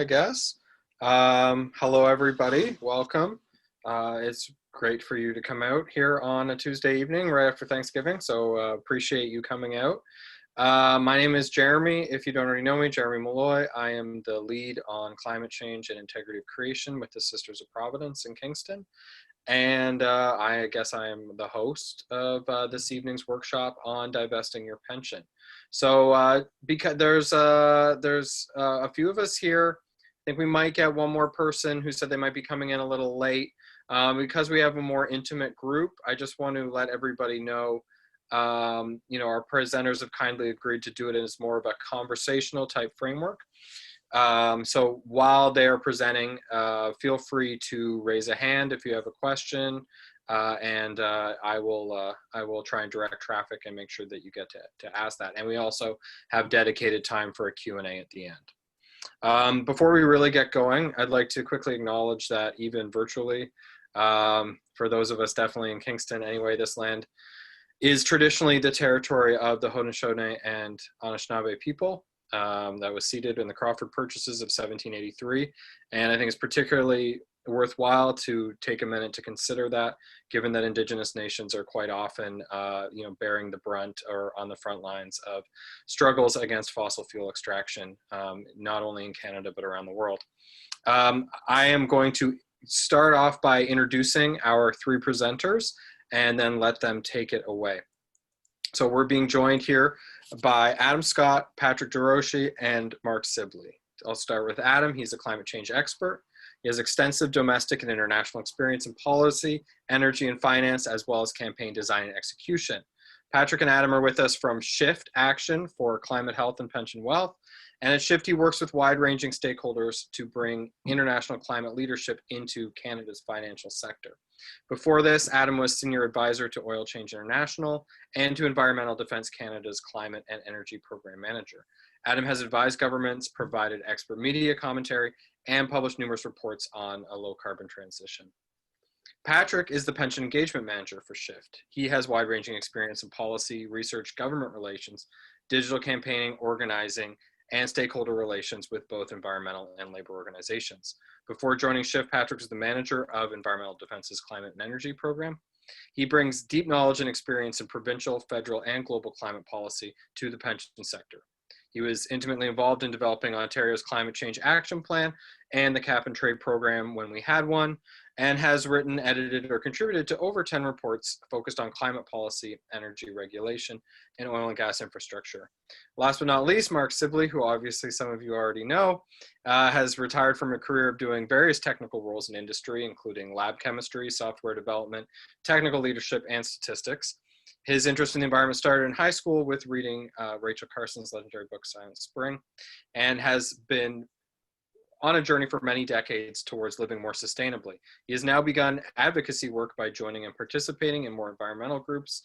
I guess. Hello, everybody. Welcome. It's great for you to come out here on a Tuesday evening right after Thanksgiving, so appreciate you coming out. My name is Jeremy. If you don't already know me, Jeremy Malloy. I am the lead on climate change and integrity of creation with the Sisters of Providence in Kingston. And I guess I am the host of this evening's workshop on divesting your pension. So because there's a few of us here, I think we might get one more person who said they might be coming in a little late. Because we have a more intimate group, I just want to let everybody know, our presenters have kindly agreed to do it as more of a conversational type framework. So while they are presenting, feel free to raise a hand if you have a question, and I will try and direct traffic and make sure that you get to ask that. And we also have dedicated time for a Q&A at the end. Before we really get going, I'd like to quickly acknowledge that even virtually, for those of us definitely in Kingston anyway, this land is traditionally the territory of the Haudenosaunee and Anishinaabe people. That was seated in the Crawford Purchases of 1783. And I think it's particularly worthwhile to take a minute to consider that, given that Indigenous nations are quite often, bearing the brunt or on the front lines of struggles against fossil fuel extraction, not only in Canada, but around the world. I am going to start off by introducing our three presenters and then let them take it away. So we're being joined here by Adam Scott, Patrick DeRoche, and Mark Sibley. I'll start with Adam. He's a climate change expert. He has extensive domestic and international experience in policy, energy, and finance, as well as campaign design and execution. Patrick and Adam are with us from Shift Action for Climate Health and Pension Wealth. And at Shift, he works with wide-ranging stakeholders to bring international climate leadership into Canada's financial sector. Before this, Adam was Senior Advisor to Oil Change International and to Environmental Defence Canada's Climate and Energy Program Manager. Adam has advised governments, provided expert media commentary, and published numerous reports on a low-carbon transition. Patrick is the Pension Engagement Manager for Shift. He has wide-ranging experience in policy, research, government relations, digital campaigning, organizing, and stakeholder relations with both environmental and labor organizations. Before joining Shift, Patrick was the manager of Environmental Defense's Climate and Energy Program. He brings deep knowledge and experience in provincial, federal, and global climate policy to the pension sector. He was intimately involved in developing Ontario's Climate Change Action Plan and the Cap and Trade program when we had one, and has written, edited, or contributed to over 10 reports focused on climate policy, energy regulation, and oil and gas infrastructure. Last but not least, Mark Sibley, who obviously some of you already know, has retired from a career of doing various technical roles in industry, including lab chemistry, software development, technical leadership, and statistics. His interest in the environment started in high school with reading Rachel Carson's legendary book, Silent Spring, and has been on a journey for many decades towards living more sustainably. He has now begun advocacy work by joining and participating in more environmental groups.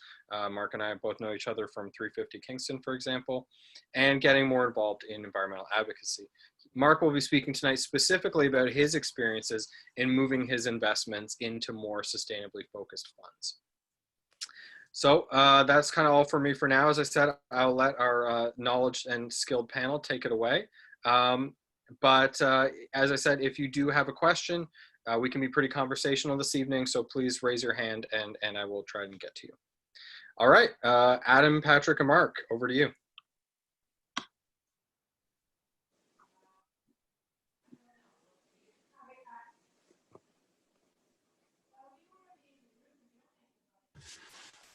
Mark and I both know each other from 350 Kingston, for example, and getting more involved in environmental advocacy. Mark will be speaking tonight specifically about his experiences in moving his investments into more sustainably focused funds. So that's kind of all for me for now. As I said, I'll let our knowledge and skilled panel take it away. But as I said, if you do have a question, we can be pretty conversational this evening, so please raise your hand and I will try and get to you. All right, Adam, Patrick, and Mark, over to you.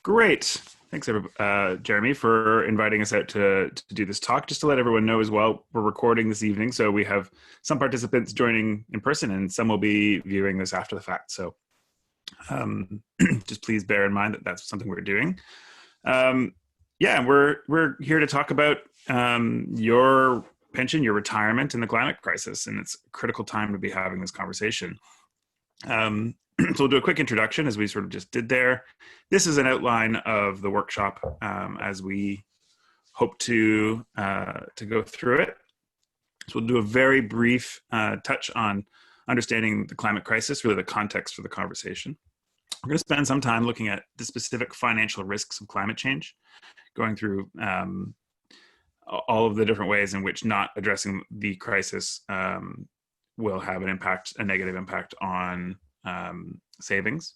Great. Thanks, Jeremy, for inviting us out to do this talk. Just to let everyone know as well, we're recording this evening, so we have some participants joining in person and some will be viewing this after the fact. So just please bear in mind that that's something we're doing. Yeah, we're here to talk about your pension, your retirement, and the climate crisis, and it's a critical time to be having this conversation. So we'll do a quick introduction as we sort of just did there. This is an outline of the workshop as we hope to go through it. So we'll do a very brief touch on understanding the climate crisis, really the context for the conversation. We're going to spend some time looking at the specific financial risks of climate change, going through all of the different ways in which not addressing the crisis will have a negative impact on savings.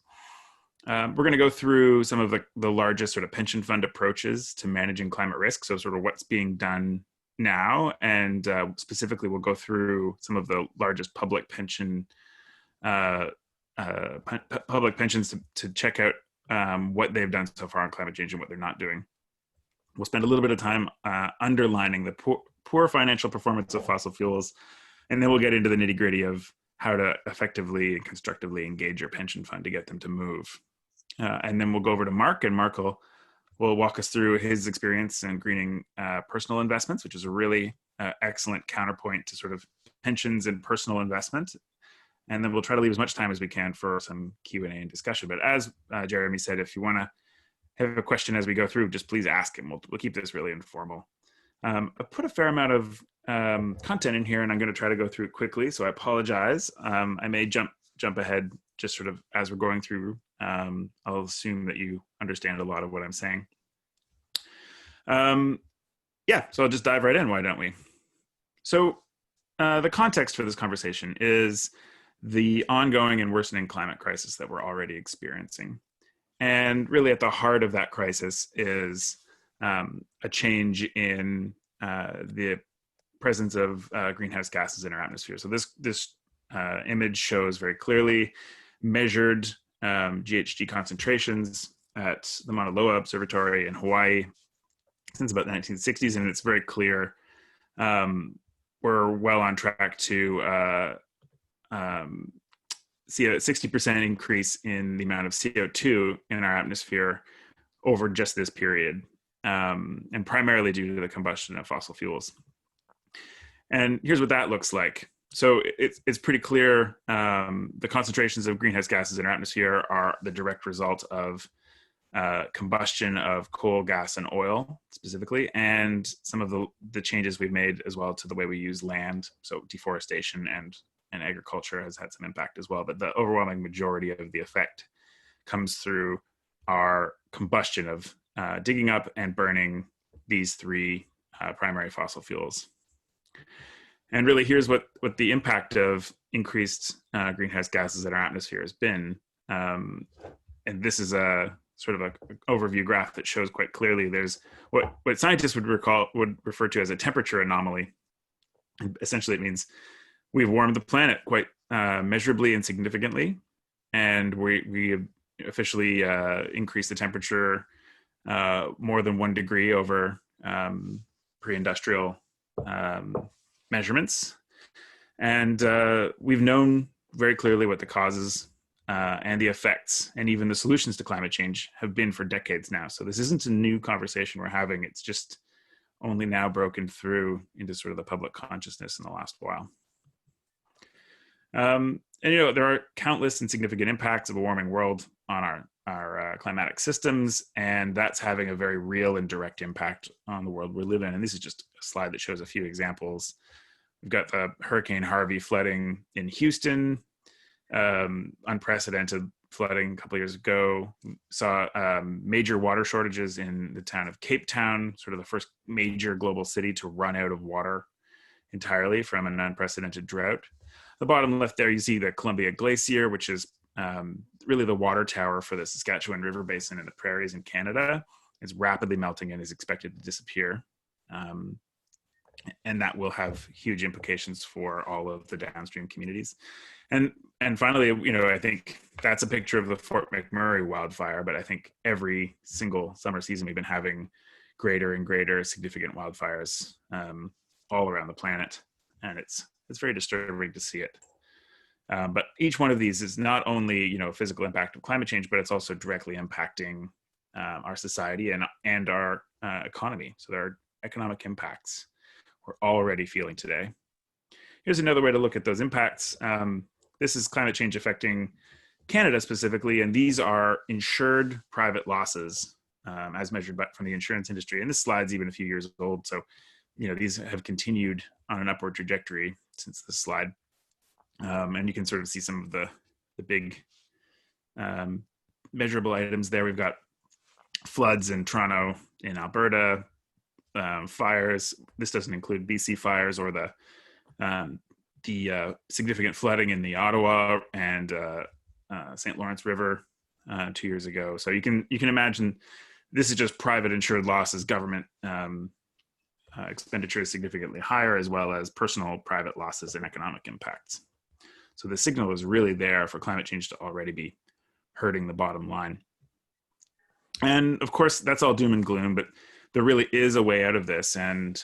We're going to go through some of the largest sort of pension fund approaches to managing climate risk. So sort of what's being done now, and specifically we'll go through some of the largest public pensions to check out what they've done so far on climate change and what they're not doing. We'll spend a little bit of time underlining the poor financial performance of fossil fuels, and then we'll get into the nitty gritty of how to effectively and constructively engage your pension fund to get them to move. And then we'll go over to Mark, and Mark will walk us through his experience in greening personal investments, which is a really excellent counterpoint to sort of pensions and personal investment. And then we'll try to leave as much time as we can for some Q&A and discussion. But as Jeremy said, if you want to have a question as we go through, just please ask him. We'll keep this really informal. I put a fair amount of content in here, and I'm going to try to go through it quickly, so I apologize. I may jump ahead just sort of as we're going through. I'll assume that you understand a lot of what I'm saying. Yeah, so I'll just dive right in, why don't we? So the context for this conversation is the ongoing and worsening climate crisis that we're already experiencing. And really at the heart of that crisis is a change in the presence of greenhouse gases in our atmosphere. So this image shows very clearly measured GHG concentrations at the Mauna Loa Observatory in Hawaii since about the 1960s, and it's very clear we're well on track to see a 60% increase in the amount of CO2 in our atmosphere over just this period, and primarily due to the combustion of fossil fuels. And here's what that looks like. So it's pretty clear the concentrations of greenhouse gases in our atmosphere are the direct result of combustion of coal, gas, and oil specifically, and some of the changes we've made as well to the way we use land. So deforestation and agriculture has had some impact as well. But the overwhelming majority of the effect comes through our combustion of digging up and burning these three primary fossil fuels. And really, here's what the impact of increased greenhouse gases in our atmosphere has been. And this is a sort of an overview graph that shows quite clearly there's what scientists would refer to as a temperature anomaly. And essentially, it means we've warmed the planet quite measurably and significantly, and we have officially increased the temperature more than 1 degree over pre-industrial measurements. And we've known very clearly what the causes and the effects and even the solutions to climate change have been for decades now. So this isn't a new conversation we're having. It's just only now broken through into sort of the public consciousness in the last while. And there are countless and significant impacts of a warming world on our climatic systems, and that's having a very real and direct impact on the world we live in. And this is just a slide that shows a few examples. We've got the Hurricane Harvey flooding in Houston, unprecedented flooding a couple of years ago. We saw major water shortages in the town of Cape Town, sort of the first major global city to run out of water entirely from an unprecedented drought. The bottom left there, you see the Columbia Glacier, which is really the water tower for the Saskatchewan River Basin and the prairies in Canada. It's rapidly melting and is expected to disappear. And that will have huge implications for all of the downstream communities. And finally, I think that's a picture of the Fort McMurray wildfire, but I think every single summer season we've been having greater and greater significant wildfires all around the planet. And it's very disturbing to see it. But each one of these is not only, a physical impact of climate change, but it's also directly impacting our society and our economy. So there are economic impacts we're already feeling today. Here's another way to look at those impacts. This is climate change affecting Canada specifically, and these are insured private losses as measured from the insurance industry. And this slide's even a few years old, so these have continued on an upward trajectory since this slide. And you can sort of see some of the big measurable items there. We've got floods in Toronto, in Alberta, fires. This doesn't include BC fires or the significant flooding in the Ottawa and St. Lawrence River 2 years ago. So you can imagine this is just private insured losses. Government expenditure is significantly higher, as well as personal private losses and economic impacts. So the signal is really there for climate change to already be hurting the bottom line. And of course, that's all doom and gloom, but there really is a way out of this. And,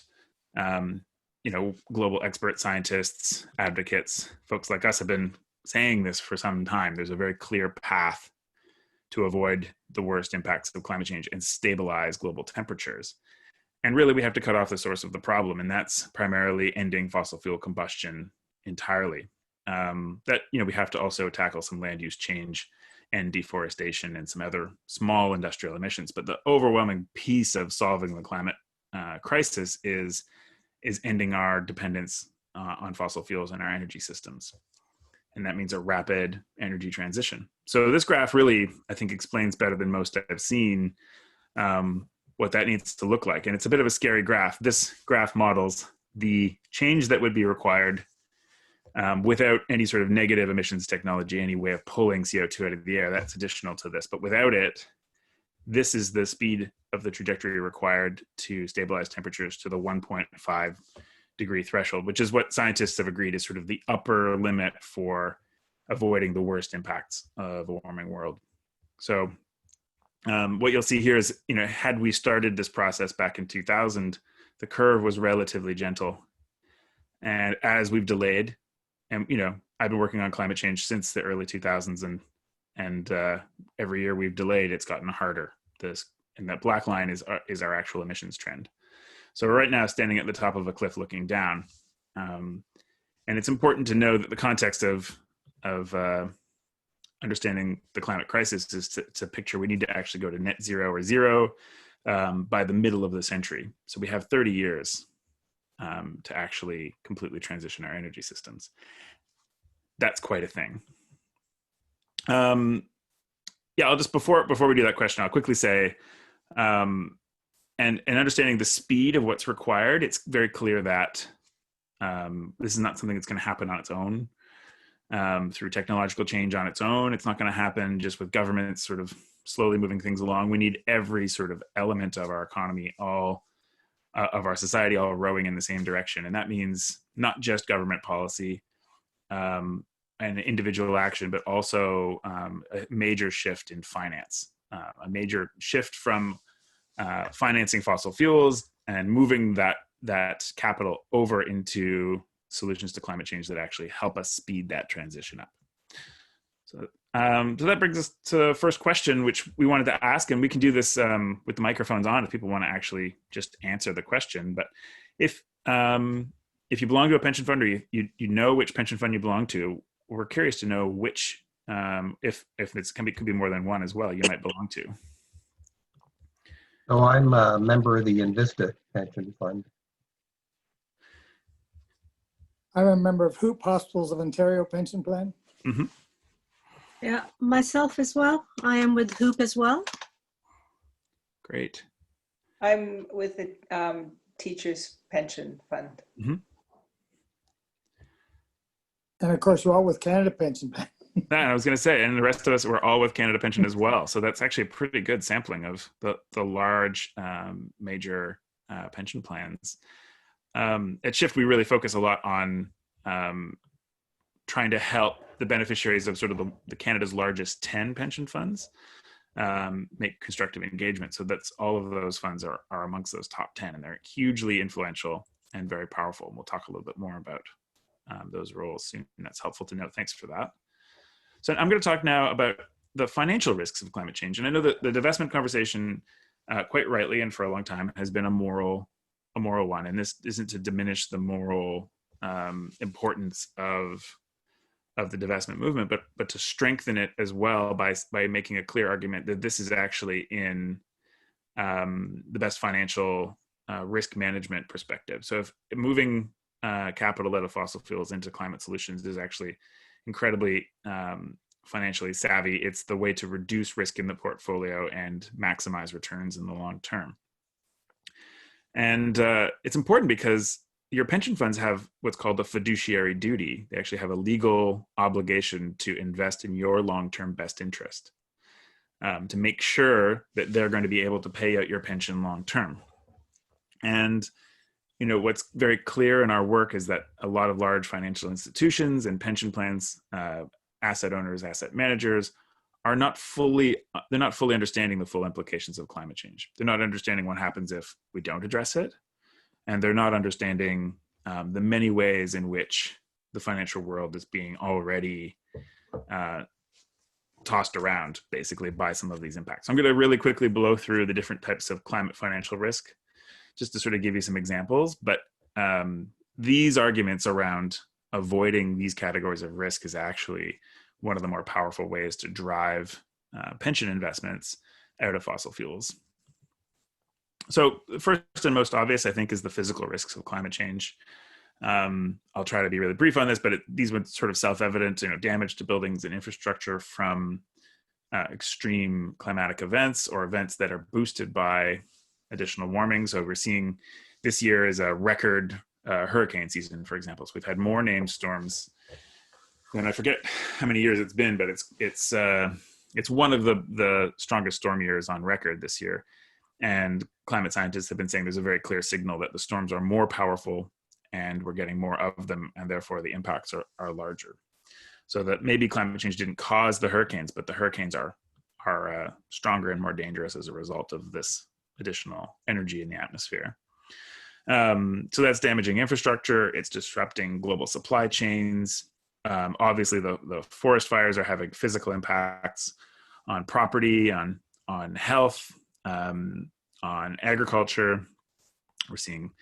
global expert scientists, advocates, folks like us have been saying this for some time. There's a very clear path to avoid the worst impacts of climate change and stabilize global temperatures. And really, we have to cut off the source of the problem, and that's primarily ending fossil fuel combustion entirely. We have to also tackle some land use change and deforestation and some other small industrial emissions. But the overwhelming piece of solving the climate crisis is ending our dependence on fossil fuels in our energy systems. And that means a rapid energy transition. So this graph really, I think, explains better than most I've seen what that needs to look like. And it's a bit of a scary graph. This graph models the change that would be required without any sort of negative emissions technology, any way of pulling CO2 out of the air. That's additional to this. But without it, this is the speed of the trajectory required to stabilize temperatures to the 1.5 degree threshold, which is what scientists have agreed is sort of the upper limit for avoiding the worst impacts of a warming world. So what you'll see here is, had we started this process back in 2000, the curve was relatively gentle. And as we've delayed, and I've been working on climate change since the early 2000s, and every year we've delayed, it's gotten harder. And that black line is our actual emissions trend. So we're right now standing at the top of a cliff looking down. And it's important to know that the context of understanding the climate crisis is to picture we need to actually go to net zero or zero by the middle of the century. So we have 30 years to actually completely transition our energy systems. That's quite a thing. I'll just, before we do that question, I'll quickly say, and understanding the speed of what's required, it's very clear that this is not something that's going to happen on its own through technological change on its own. It's not going to happen just with governments sort of slowly moving things along. We need every sort of element of our economy, all of our society, all rowing in the same direction. And that means not just government policy and individual action, but also a major shift in finance, a major shift from financing fossil fuels and moving that capital over into solutions to climate change that actually help us speed that transition up. So that brings us to the first question, which we wanted to ask, and we can do this with the microphones on if people want to actually just answer the question. But if you belong to a pension fund, or you know which pension fund you belong to, we're curious to know which, if it could be more than one as well, you might belong to. So I'm a member of the Invista Pension Fund. I'm a member of Hoop Hospitals of Ontario Pension Plan. Mm-hmm. Yeah, myself as well. I am with Hoop as well. Great. I'm with the Teachers Pension Fund. Mm-hmm. And of course, you're all with Canada Pension Plan. I was going to say, and the rest of us, we're all with Canada Pension as well. So that's actually a pretty good sampling of the large major pension plans. At Shift, we really focus a lot on trying to help the beneficiaries of sort of the Canada's largest 10 pension funds make constructive engagement. So that's all of those funds are amongst those top 10, and they're hugely influential and very powerful. And we'll talk a little bit more about those roles soon. And that's helpful to know. Thanks for that. So I'm going to talk now about the financial risks of climate change. And I know that the divestment conversation, quite rightly and for a long time, has been a moral one. And this isn't to diminish the moral importance of the divestment movement, but to strengthen it as well by making a clear argument that this is actually in the best financial risk management perspective. So if moving capital out of fossil fuels into climate solutions is actually incredibly financially savvy, it's the way to reduce risk in the portfolio and maximize returns in the long term. And it's important because your pension funds have what's called a fiduciary duty. They actually have a legal obligation to invest in your long-term best interest, to make sure that they're going to be able to pay out your pension long-term. And what's very clear in our work is that a lot of large financial institutions and pension plans, asset owners, asset managers, they're not fully understanding the full implications of climate change. They're not understanding what happens if we don't address it. And they're not understanding the many ways in which the financial world is being already tossed around, basically, by some of these impacts. So I'm going to really quickly blow through the different types of climate financial risk, just to sort of give you some examples. But these arguments around avoiding these categories of risk is actually one of the more powerful ways to drive pension investments out of fossil fuels. So the first and most obvious, I think, is the physical risks of climate change. I'll try to be really brief on this, but these were sort of self-evident, damage to buildings and infrastructure from extreme climatic events or events that are boosted by additional warming. So we're seeing this year is a record hurricane season, for example. So we've had more named storms than, I forget how many years it's been, but it's one of the strongest storm years on record this year. And climate scientists have been saying there's a very clear signal that the storms are more powerful and we're getting more of them, and therefore the impacts are larger. So that maybe climate change didn't cause the hurricanes, but the hurricanes are stronger and more dangerous as a result of this additional energy in the atmosphere. So that's damaging infrastructure. It's disrupting global supply chains. Obviously, the forest fires are having physical impacts on property, on health, on agriculture. We're seeing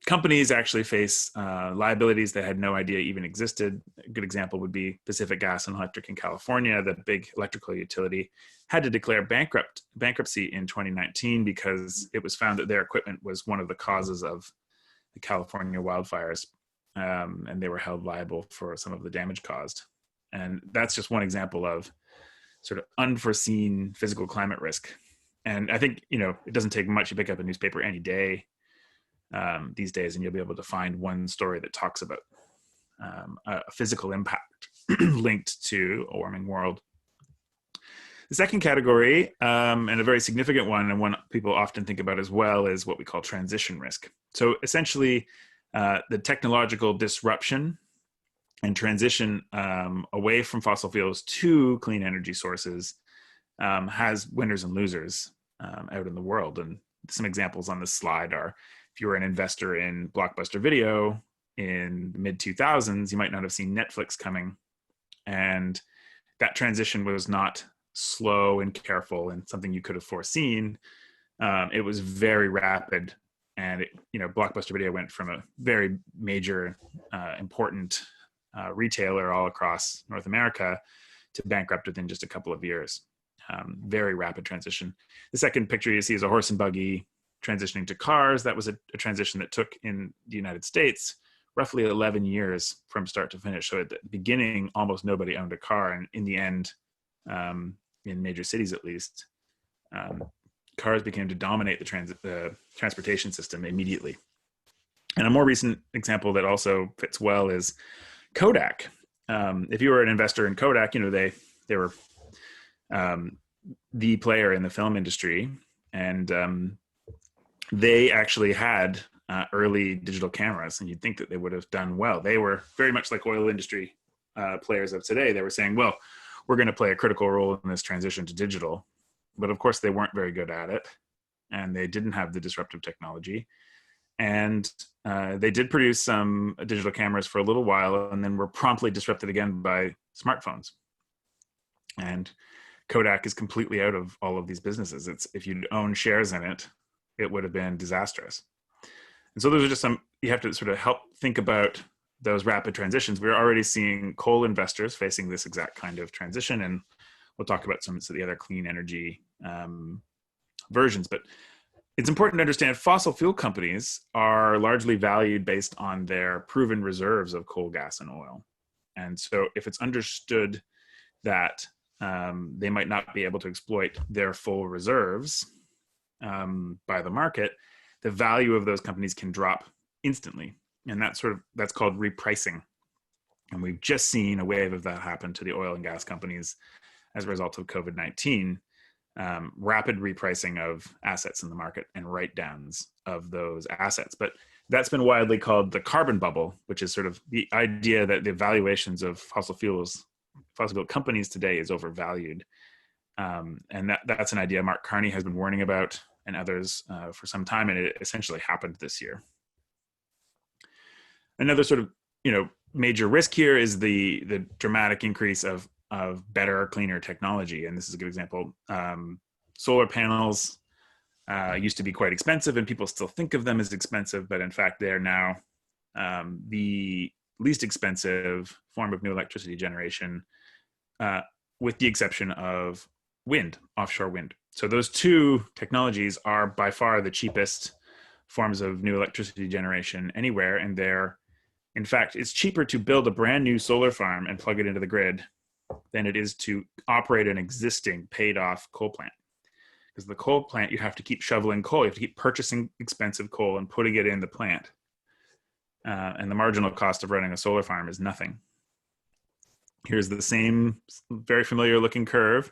companies actually face liabilities they had no idea even existed. A good example would be Pacific Gas and Electric in California. The big electrical utility had to declare bankruptcy in 2019 because it was found that their equipment was one of the causes of the California wildfires, and they were held liable for some of the damage caused. And that's just one example of sort of unforeseen physical climate risk. And I think, it doesn't take much. You pick up a newspaper any day these days, and you'll be able to find one story that talks about a physical impact linked to a warming world. The second category, and a very significant one, and one people often think about as well, is what we call transition risk. So essentially, the technological disruption and transition away from fossil fuels to clean energy sources has winners and losers out in the world. And some examples on this slide are, if you were an investor in Blockbuster Video in the mid-2000s, you might not have seen Netflix coming. And that transition was not slow and careful and something you could have foreseen. It was very rapid. And Blockbuster Video went from a very major, important retailer all across North America to bankrupt within just a couple of years. Very rapid transition. The second picture you see is a horse and buggy transitioning to cars. That was a transition that took, in the United States, roughly 11 years from start to finish. So at the beginning, almost nobody owned a car. And in the end, in major cities at least, cars began to dominate the transportation system immediately. And a more recent example that also fits well is Kodak. If you were an investor in Kodak, they were the player in the film industry, and they actually had early digital cameras, and you'd think that they would have done well. They were very much like oil industry players of today. They were saying, well, we're going to play a critical role in this transition to digital. But of course, they weren't very good at it, and they didn't have the disruptive technology. And they did produce some digital cameras for a little while, and then were promptly disrupted again by smartphones. And Kodak is completely out of all of these businesses. If you'd owned shares in it, it would have been disastrous. And so those are just you have to sort of help think about those rapid transitions. We're already seeing coal investors facing this exact kind of transition, and we'll talk about some of the other clean energy versions. But it's important to understand fossil fuel companies are largely valued based on their proven reserves of coal, gas, and oil. And so if it's understood that they might not be able to exploit their full reserves by the market, the value of those companies can drop instantly. And that's called repricing. And we've just seen a wave of that happen to the oil and gas companies as a result of COVID-19, rapid repricing of assets in the market and write-downs of those assets. But that's been widely called the carbon bubble, which is sort of the idea that the valuations of fossil fuel companies today is overvalued. And that's an idea Mark Carney has been warning about, and others for some time, and it essentially happened this year. Another sort of major risk here is the dramatic increase of better, cleaner technology, and this is a good example. Solar panels used to be quite expensive, and people still think of them as expensive, but in fact, they're now the least expensive form of new electricity generation, with the exception of wind, offshore wind. So those two technologies are by far the cheapest forms of new electricity generation anywhere, and in fact, it's cheaper to build a brand new solar farm and plug it into the grid than it is to operate an existing paid off coal plant. Because the coal plant, you have to keep shoveling coal. You have to keep purchasing expensive coal and putting it in the plant. And the marginal cost of running a solar farm is nothing. Here's the same very familiar looking curve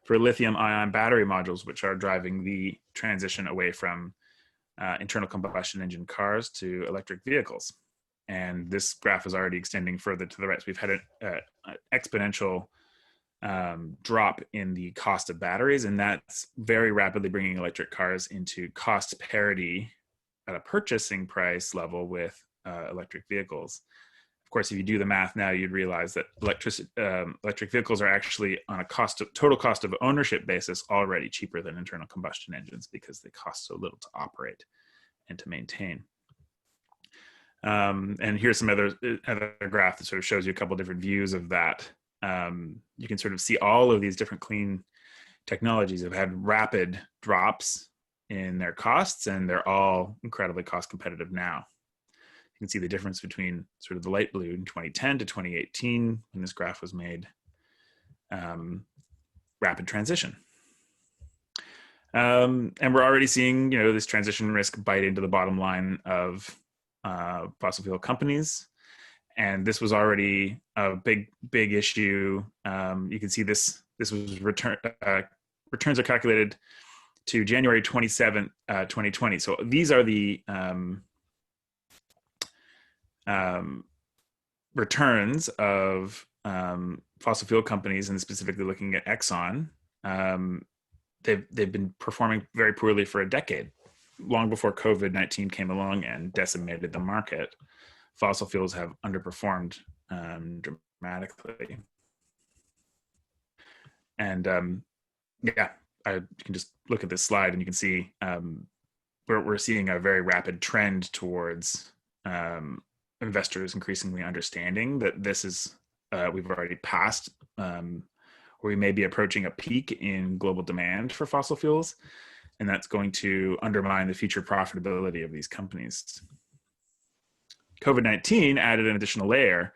for lithium ion battery modules, which are driving the transition away from internal combustion engine cars to electric vehicles. And this graph is already extending further to the right. So we've had an exponential drop in the cost of batteries, and that's very rapidly bringing electric cars into cost parity at a purchasing price level with electric vehicles. Of course, if you do the math now, you'd realize that electric vehicles are actually on a total cost of ownership basis already cheaper than internal combustion engines because they cost so little to operate and to maintain. And here's some other graph that sort of shows you a couple different views of that. You can sort of see all of these different clean technologies have had rapid drops in their costs, and they're all incredibly cost competitive now. You can see the difference between sort of the light blue in 2010 to 2018 when this graph was made. Rapid transition. And we're already seeing, this transition risk bite into the bottom line of fossil fuel companies. And this was already a big issue. You can see this was returns are calculated to January 27th, 2020. So these are the returns of fossil fuel companies, and specifically looking at Exxon. They've been performing very poorly for a decade. Long before COVID-19 came along and decimated the market, fossil fuels have underperformed dramatically. And you can just look at this slide and you can see we're seeing a very rapid trend towards investors increasingly understanding that this is, we've already passed, or we may be approaching a peak in global demand for fossil fuels. And that's going to undermine the future profitability of these companies. COVID-19 added an additional layer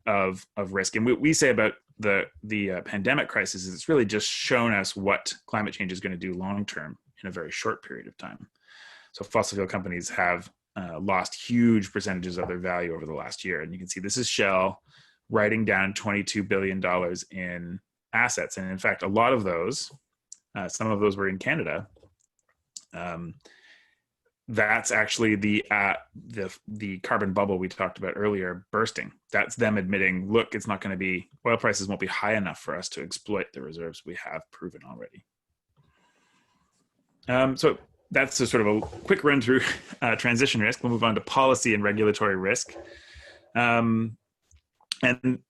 of risk. And what we say about the pandemic crisis is it's really just shown us what climate change is going to do long-term in a very short period of time. So fossil fuel companies have lost huge percentages of their value over the last year. And you can see this is Shell writing down $22 billion in assets. And in fact, a lot of those, some of those were in Canada. That's actually the carbon bubble we talked about earlier bursting. That's them admitting, look, it's not going to be, oil prices won't be high enough for us to exploit the reserves we have proven already. So that's a sort of a quick run through transition risk. We'll move on to policy and regulatory risk. And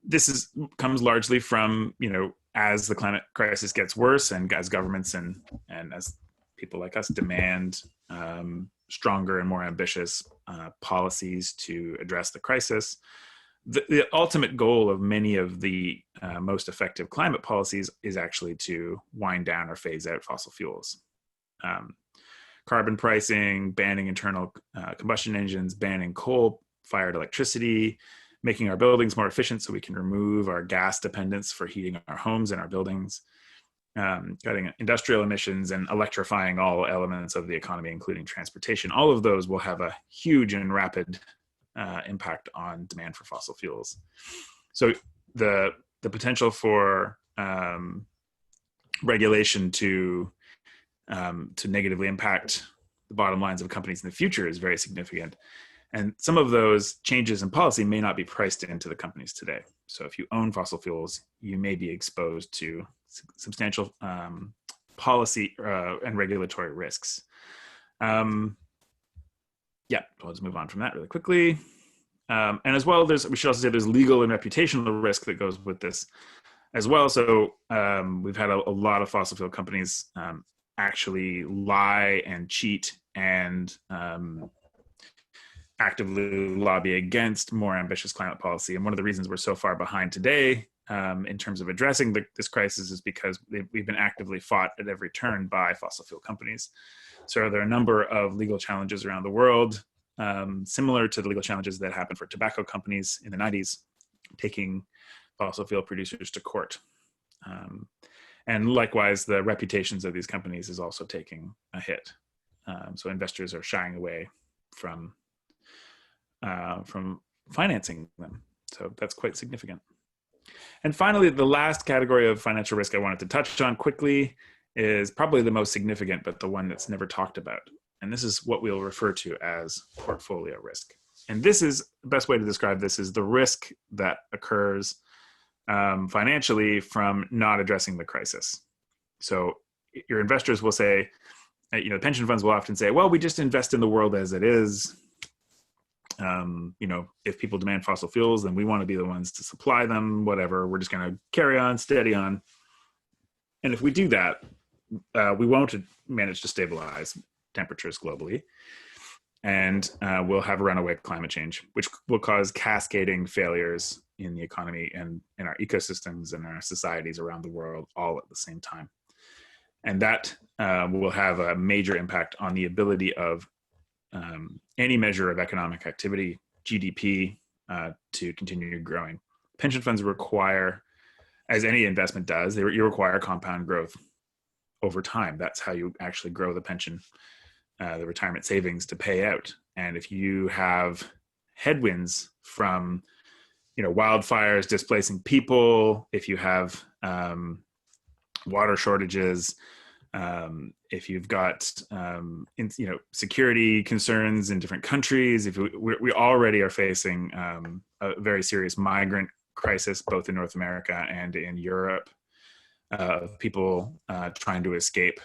this comes largely from, as the climate crisis gets worse and as governments and as people like us demand stronger and more ambitious policies to address the crisis. The ultimate goal of many of the most effective climate policies is actually to wind down or phase out fossil fuels. Carbon pricing, banning internal combustion engines, banning coal-fired electricity, making our buildings more efficient so we can remove our gas dependence for heating our homes and our buildings, cutting industrial emissions and electrifying all elements of the economy, including transportation. All of those will have a huge and rapid impact on demand for fossil fuels. So the potential for regulation to negatively impact the bottom lines of companies in the future is very significant. And some of those changes in policy may not be priced into the companies today. So if you own fossil fuels, you may be exposed to substantial policy and regulatory risks. Yeah, I'll just move on from that really quickly. And as well, we should also say there's legal and reputational risk that goes with this as well. So we've had a lot of fossil fuel companies actually lie and cheat and actively lobby against more ambitious climate policy. And one of the reasons we're so far behind today in terms of addressing this crisis is because we've been actively fought at every turn by fossil fuel companies. So there are a number of legal challenges around the world, similar to the legal challenges that happened for tobacco companies in the 90s, taking fossil fuel producers to court. And likewise, the reputations of these companies is also taking a hit. So investors are shying away from financing them. So that's quite significant. And finally, the last category of financial risk I wanted to touch on quickly is probably the most significant, but the one that's never talked about. And this is what we'll refer to as portfolio risk. And this is the best way to describe this is the risk that occurs financially from not addressing the crisis. So your investors will say, pension funds will often say, well, we just invest in the world as it is. If people demand fossil fuels, then we want to be the ones to supply them, whatever. We're just going to carry on, steady on. And if we do that, we won't manage to stabilize temperatures globally. And we'll have runaway climate change, which will cause cascading failures in the economy and in our ecosystems and our societies around the world all at the same time. And that will have a major impact on the ability of any measure of economic activity, GDP, to continue growing. Pension funds require, as any investment does, you require compound growth over time. That's how you actually grow the pension, the retirement savings to pay out. And if you have headwinds from, wildfires displacing people, if you have water shortages, if you've got security concerns in different countries, if we already are facing a very serious migrant crisis both in North America and in Europe, people trying to escape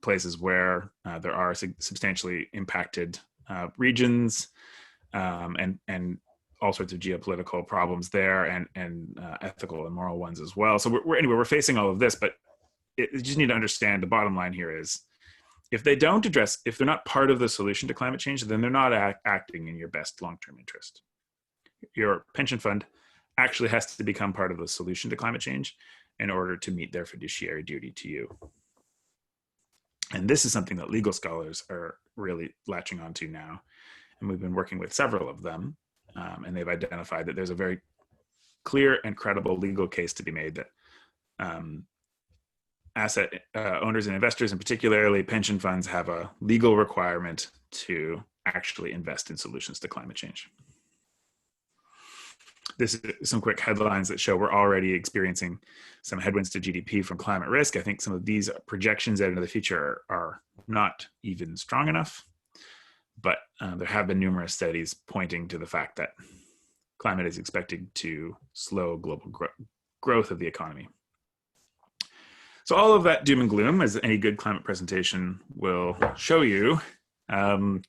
places where there are substantially impacted regions, and all sorts of geopolitical problems there, and ethical and moral ones as well. So we're facing all of this, but you just need to understand the bottom line here is if they're not part of the solution to climate change, then they're not acting in your best long-term interest. Your pension fund actually has to become part of the solution to climate change in order to meet their fiduciary duty to you. And this is something that legal scholars are really latching onto now. And we've been working with several of them, and they've identified that there's a very clear and credible legal case to be made that asset owners and investors, and particularly pension funds, have a legal requirement to actually invest in solutions to climate change. This is some quick headlines that show we're already experiencing some headwinds to GDP from climate risk. I think some of these projections out into the future are not even strong enough, but there have been numerous studies pointing to the fact that climate is expected to slow global growth of the economy. So all of that doom and gloom, as any good climate presentation will show you, can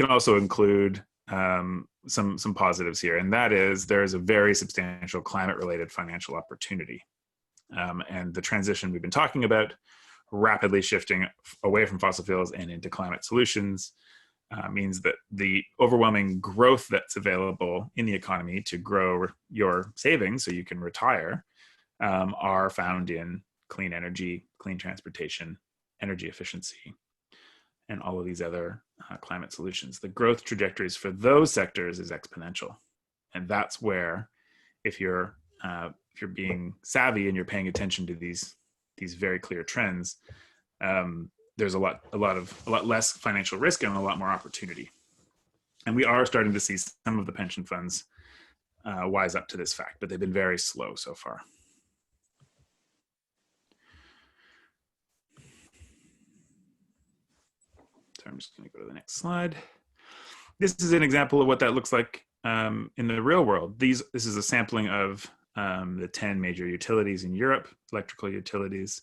also include some positives here, and that is there is a very substantial climate-related financial opportunity. And the transition we've been talking about, rapidly shifting away from fossil fuels and into climate solutions, means that the overwhelming growth that's available in the economy to grow your savings so you can retire are found in clean energy, clean transportation, energy efficiency, and all of these other climate solutions. The growth trajectories for those sectors is exponential. And that's where, if you're being savvy and you're paying attention to these these very clear trends, there's a lot less financial risk and a lot more opportunity. And we are starting to see some of the pension funds wise up to this fact, but they've been very slow so far. So I'm just going to go to the next slide. This is an example of what that looks like in the real world. This is a sampling of the 10 major utilities in Europe, electrical utilities,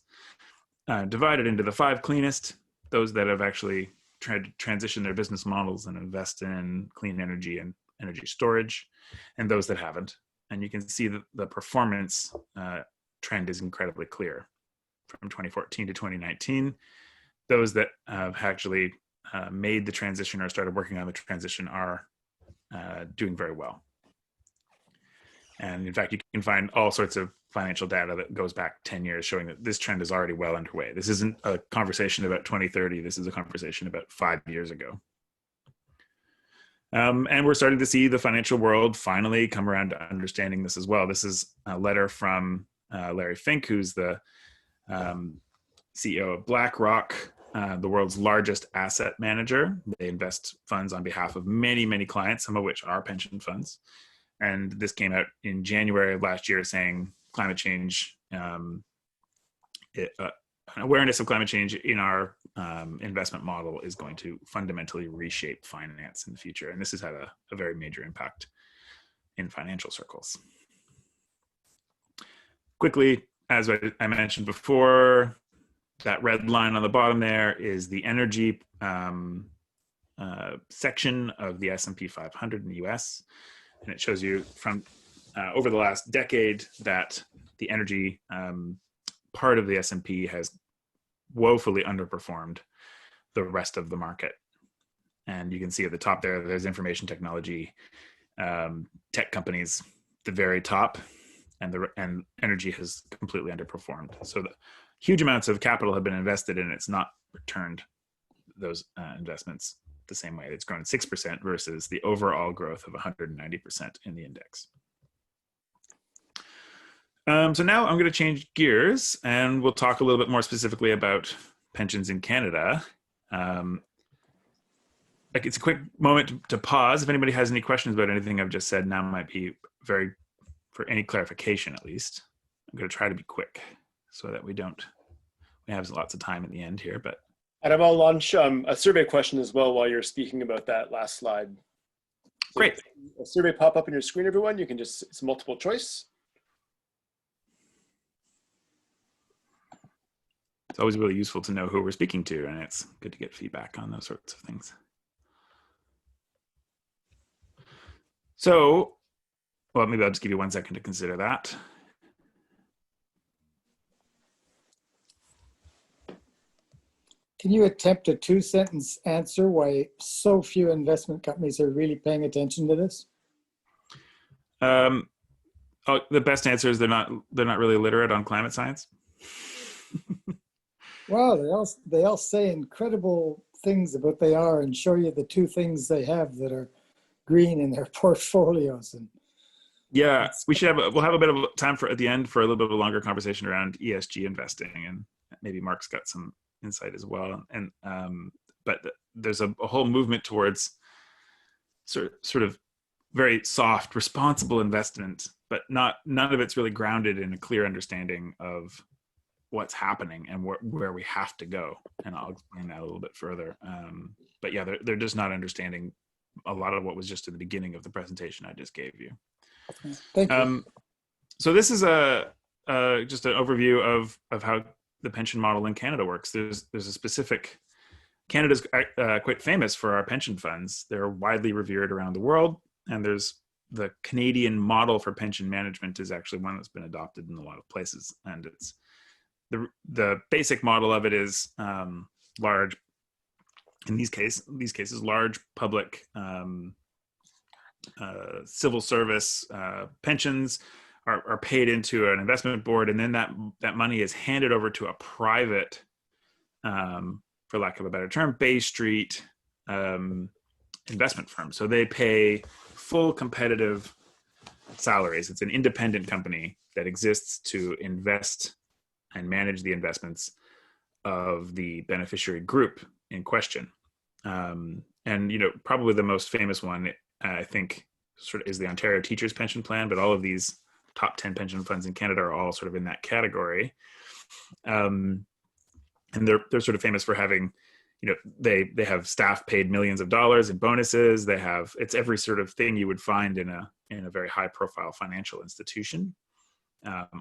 divided into the 5 cleanest, those that have actually tried to transition their business models and invest in clean energy and energy storage, and those that haven't. And you can see that the performance trend is incredibly clear from 2014 to 2019. Those that have actually made the transition or started working on the transition are doing very well. And in fact, you can find all sorts of financial data that goes back 10 years showing that this trend is already well underway. This isn't a conversation about 2030. This is a conversation about 5 years ago. And we're starting to see the financial world finally come around to understanding this as well. This is a letter from Larry Fink, who's the CEO of BlackRock, the world's largest asset manager. They invest funds on behalf of many, many clients, some of which are pension funds. And this came out in January of last year saying climate change, awareness of climate change in our investment model is going to fundamentally reshape finance in the future. And this has had a very major impact in financial circles. Quickly, as I mentioned before, that red line on the bottom there is the energy section of the S&P 500 in the US. And it shows you from over the last decade that the energy part of the S&P has woefully underperformed the rest of the market. And you can see at the top there, there's information technology, tech companies, the very top, and energy has completely underperformed. So the huge amounts of capital have been invested and it's not returned those investments the same way. It's grown 6% versus the overall growth of 190% in the index. So now I'm going to change gears and we'll talk a little bit more specifically about pensions in Canada. It's a quick moment to pause. If anybody has any questions about anything I've just said, now might be for any clarification at least. I'm going to try to be quick so that we have lots of time at the end here, but. Adam, I'll launch a survey question as well while you're speaking about that last slide. So great. A survey pop up on your screen, everyone. You can it's multiple choice. It's always really useful to know who we're speaking to, and it's good to get feedback on those sorts of things. So, well, maybe I'll just give you 1 second to consider that. Can you attempt a 2-sentence answer why so few investment companies are really paying attention to this? The best answer is they're not really literate on climate science. Well, they all say incredible things about they are and show you the 2 things they have that are green in their portfolios. And yeah, we'll have a bit of time at the end for a little bit of a longer conversation around ESG investing, and maybe Mark's got some insight as well. And but there's a whole movement towards sort of very soft, responsible investment, but none of it's really grounded in a clear understanding of what's happening and where we have to go. And I'll explain that a little bit further. But yeah, they're just not understanding a lot of what was just in the beginning of the presentation I just gave you. thank you. So this is just an overview of how the pension model in Canada works. There's a specific, Canada's quite famous for our pension funds. They're widely revered around the world. And there's the Canadian model for pension management is actually one that's been adopted in a lot of places. And it's the basic model of it is large, in these cases, large public civil service pensions are paid into an investment board, and then that money is handed over to a private, for lack of a better term, Bay Street investment firm. So they pay full competitive salaries. It's an independent company that exists to invest and manage the investments of the beneficiary group in question. And probably the most famous one, I think, sort of is the Ontario Teachers Pension Plan, but all of these top 10 pension funds in Canada are all sort of in that category. And they're sort of famous for having, they have staff paid millions of dollars in bonuses. It's every sort of thing you would find in a very high profile financial institution.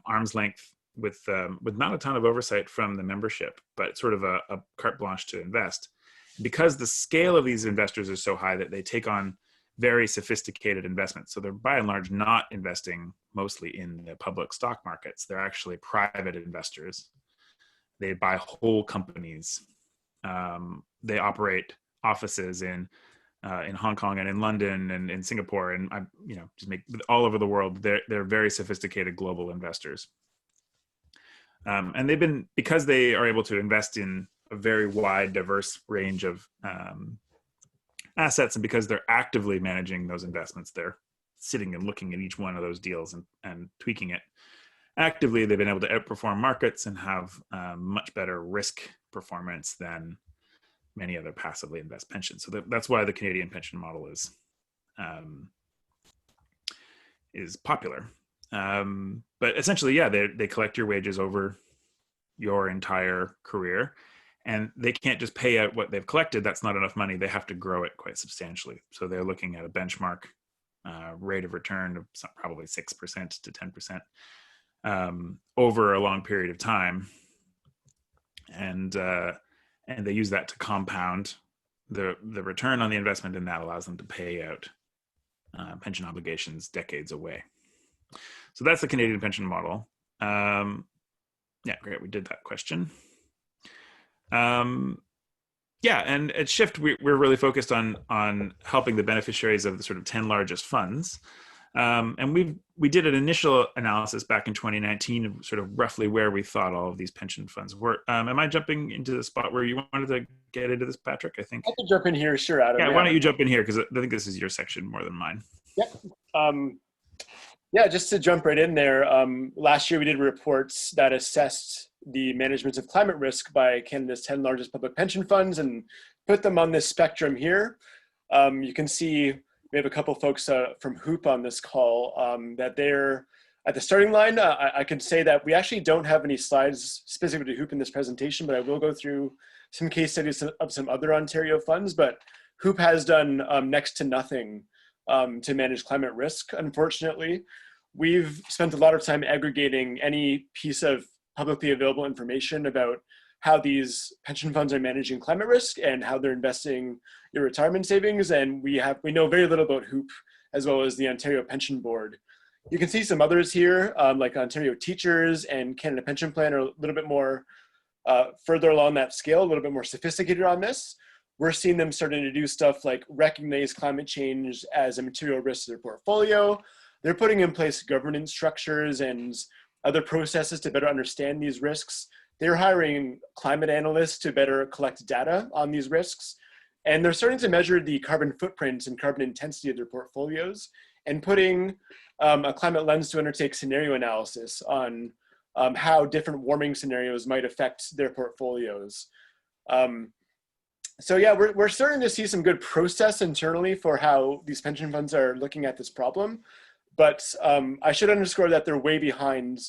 Arm's length with not a ton of oversight from the membership, but sort of a carte blanche to invest. Because the scale of these investors is so high that they take on very sophisticated investments. So they're by and large not investing mostly in the public stock markets. They're actually private investors. They buy whole companies. They operate offices in Hong Kong and in London and in Singapore and just all over the world. They're very sophisticated global investors. And they've been, because they are able to invest in a very wide, diverse range of assets, and because they're actively managing those investments, they're sitting and looking at each one of those deals and tweaking it actively. They've been able to outperform markets and have much better risk performance than many other passively invest pensions. So that's why the Canadian pension model is popular. But essentially, they collect your wages over your entire career, and they can't just pay out what they've collected. That's not enough money. They have to grow it quite substantially. So they're looking at a benchmark rate of return of probably 6% to 10% over a long period of time, and they use that to compound the return on the investment, and that allows them to pay out pension obligations decades away. So that's the Canadian pension model. Yeah, great. We did that question. And at Shift, we're really focused on helping the beneficiaries of the sort of 10 largest funds. And we did an initial analysis back in 2019 of sort of roughly where we thought all of these pension funds were. Am I jumping into the spot where you wanted to get into this, Patrick? I think I can jump in here, sure, Adam. Yeah, why don't you jump in here, because I think this is your section more than mine. Yeah, just to jump right in there, last year we did reports that assessed the management of climate risk by Canada's 10 largest public pension funds and put them on this spectrum here. You can see we have a couple folks from HOOP on this call that they're at the starting line. I can say that we actually don't have any slides specific to HOOP in this presentation, but I will go through some case studies of some other Ontario funds. But HOOP has done next to nothing to manage climate risk, unfortunately. We've spent a lot of time aggregating any piece of publicly available information about how these pension funds are managing climate risk and how they're investing your retirement savings. And we know very little about HOOP, as well as the Ontario Pension Board. You can see some others here, like Ontario Teachers and Canada Pension Plan are a little bit more further along that scale, a little bit more sophisticated on this. We're seeing them starting to do stuff like recognize climate change as a material risk to their portfolio. They're putting in place governance structures and other processes to better understand these risks. They're hiring climate analysts to better collect data on these risks. And they're starting to measure the carbon footprint and carbon intensity of their portfolios and putting a climate lens to undertake scenario analysis on how different scenarios might affect their portfolios. So yeah, we're starting to see some good process internally for how these pension funds are looking at this problem. But I should underscore that they're way behind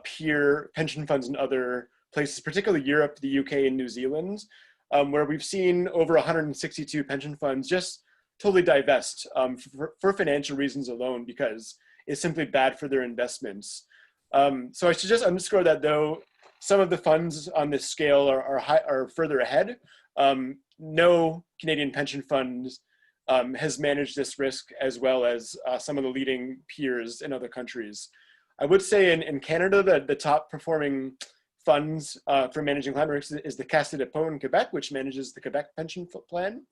peer pension funds in other places, particularly Europe, the UK, and New Zealand, where we've seen over 162 pension funds just totally divest for financial reasons alone, because it's simply bad for their investments. So I should just underscore that though some of the funds on this scale are further ahead, no Canadian pension funds has managed this risk as well as some of the leading peers in other countries. I would say in Canada, the top performing funds for managing climate risk is the Caisse de dépôt in Quebec, which manages the Quebec pension plan.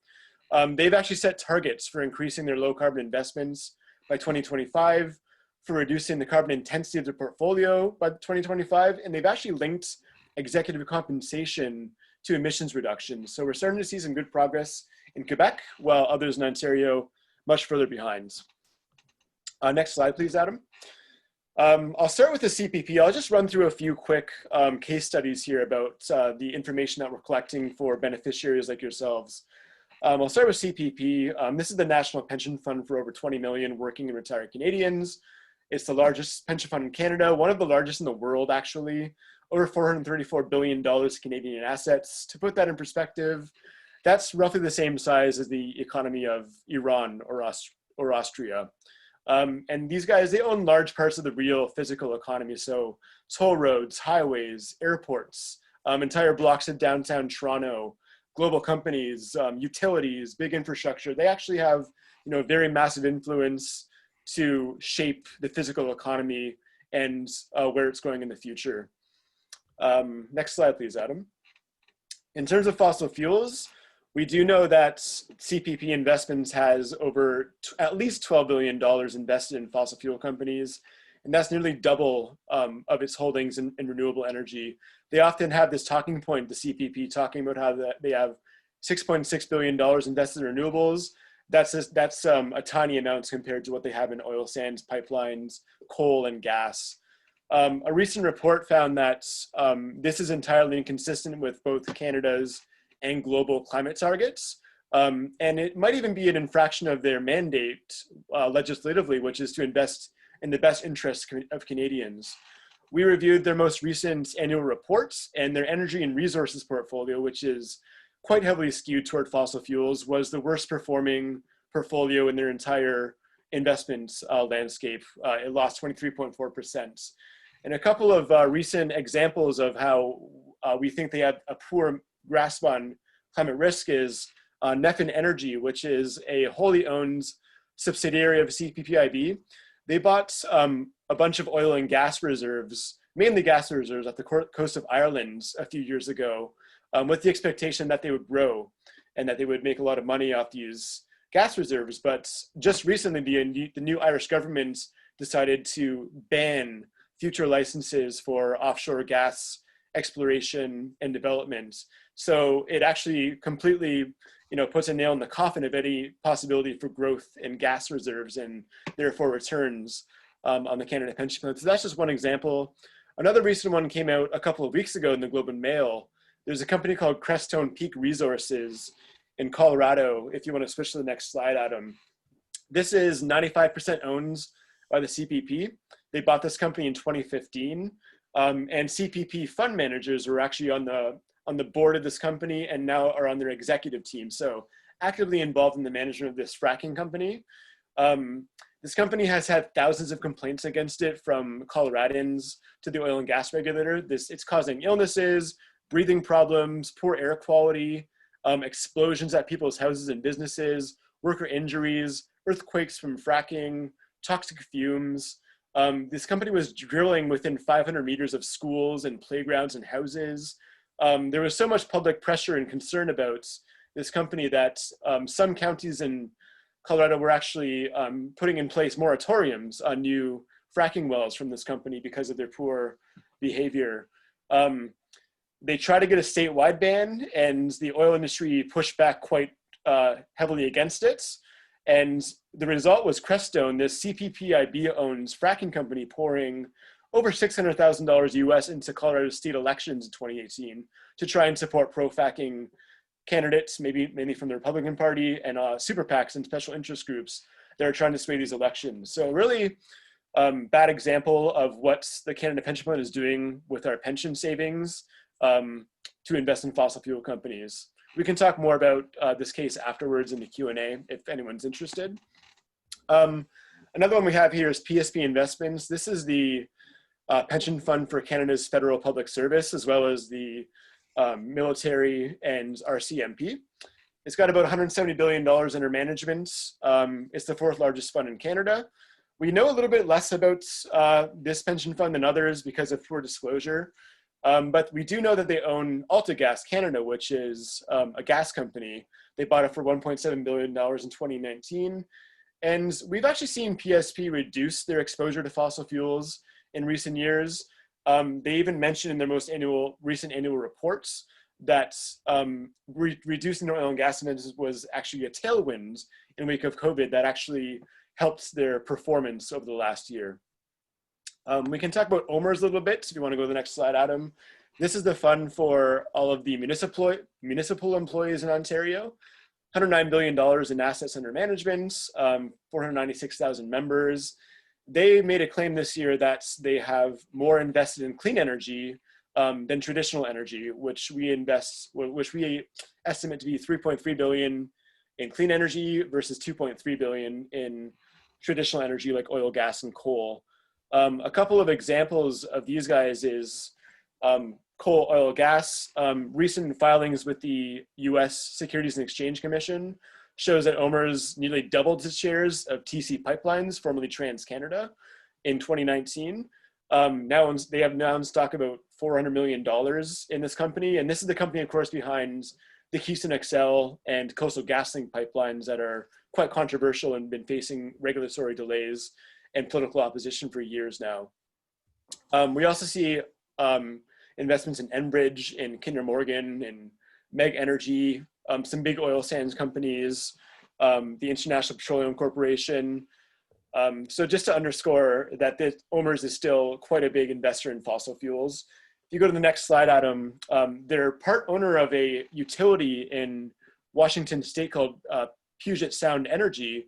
They've actually set targets for increasing their low carbon investments by 2025, for reducing the carbon intensity of their portfolio by 2025, and they've actually linked executive compensation to emissions reductions. So we're starting to see some good progress in Quebec, while others in Ontario much further behind. Next slide, please, Adam. I'll start with the CPP. I'll just run through a few quick case studies here about the information that we're collecting for beneficiaries like yourselves. I'll start with CPP. This is the National Pension Fund for over 20 million working and retired Canadians. It's the largest pension fund in Canada, one of the largest in the world, actually. Over $434 billion Canadian assets. To put that in perspective, that's roughly the same size as the economy of Iran or Austria. And these guys, they own large parts of the real physical economy. So toll roads, highways, airports, entire blocks of downtown Toronto, global companies, utilities, big infrastructure. They actually have, very massive influence to shape the physical economy and where it's going in the future. Next slide, please, Adam. In terms of fossil fuels, we do know that CPP Investments has over at least $12 billion invested in fossil fuel companies, and that's nearly double of its holdings in renewable energy. They often have this talking point, the CPP, talking about how they have $6.6 billion invested in renewables. That's a tiny amount compared to what they have in oil sands, pipelines, coal, and gas. A recent report found that this is entirely inconsistent with both Canada's and global climate targets. And it might even be an infraction of their mandate legislatively, which is to invest in the best interests of Canadians. We reviewed their most recent annual reports, and their energy and resources portfolio, which is quite heavily skewed toward fossil fuels, was the worst performing portfolio in their entire investment landscape. It lost 23.4%. And a couple of recent examples of how we think they have a poor grasp on climate risk is Neffin Energy, which is a wholly owned subsidiary of CPPIB. They bought a bunch of oil and gas reserves, mainly gas reserves at the coast of Ireland a few years ago, with the expectation that they would grow and that they would make a lot of money off these gas reserves. But just recently, the new Irish government decided to ban future licenses for offshore gas exploration and development. So it actually completely, puts a nail in the coffin of any possibility for growth in gas reserves and therefore returns on the Canada Pension Plan. So that's just one example. Another recent one came out a couple of weeks ago in the Globe and Mail. There's a company called Crestone Peak Resources in Colorado. If you want to switch to the next slide, Adam. This is 95% owned by the CPP. They bought this company in 2015. And CPP fund managers were actually on the board of this company and now are on their executive team. So actively involved in the management of this fracking company. This company has had thousands of complaints against it from Coloradans to the oil and gas regulator. It's causing illnesses, breathing problems, poor air quality, explosions at people's houses and businesses, worker injuries, earthquakes from fracking, toxic fumes. This company was drilling within 500 meters of schools and playgrounds and houses. There was so much public pressure and concern about this company that some counties in Colorado were actually putting in place moratoriums on new fracking wells from this company because of their poor behavior. They tried to get a statewide ban, and the oil industry pushed back quite heavily against it. And the result was Crestone, this CPPIB owns fracking company, pouring over $600,000 US into Colorado state elections in 2018 to try and support pro-fracking candidates, mainly from the Republican Party, and super PACs and special interest groups that are trying to sway these elections. So really bad example of what the Canada Pension Plan is doing with our pension savings to invest in fossil fuel companies. We can talk more about this case afterwards in the Q&A if anyone's interested. Another one we have here is PSP Investments. This is the pension fund for Canada's federal public service, as well as the military and RCMP. It's got about $170 billion under management. It's the fourth largest fund in Canada. We know a little bit less about this pension fund than others because of poor disclosure. But we do know that they own AltaGas Canada, which is a gas company. They bought it for $1.7 billion in 2019. And we've actually seen PSP reduce their exposure to fossil fuels in recent years. They even mentioned in their most recent annual reports that reducing their oil and gas emissions was actually a tailwind in the wake of COVID that actually helped their performance over the last year. We can talk about OMERS a little bit. So if you want to go to the next slide, Adam. This is the fund for all of the municipal employees in Ontario. $109 billion in assets under management, 496,000 members. They made a claim this year that they have more invested in clean energy than traditional energy, which we estimate to be 3.3 billion in clean energy versus 2.3 billion in traditional energy like oil, gas, and coal. A couple of examples of these guys is coal, oil, gas. Recent filings with the US Securities and Exchange Commission shows that OMERS nearly doubled its shares of TC Pipelines, formerly TransCanada, in 2019. Now they have now in stock about $400 million in this company. And this is the company, of course, behind the Kingston XL and Coastal GasLink pipelines that are quite controversial and been facing regulatory delays and political opposition for years now. We also see investments in Enbridge, in Kinder Morgan, and Meg Energy, some big oil sands companies, the International Petroleum Corporation. So just to underscore that this OMERS is still quite a big investor in fossil fuels. If you go to the next slide, Adam, they're part owner of a utility in Washington State called Puget Sound Energy.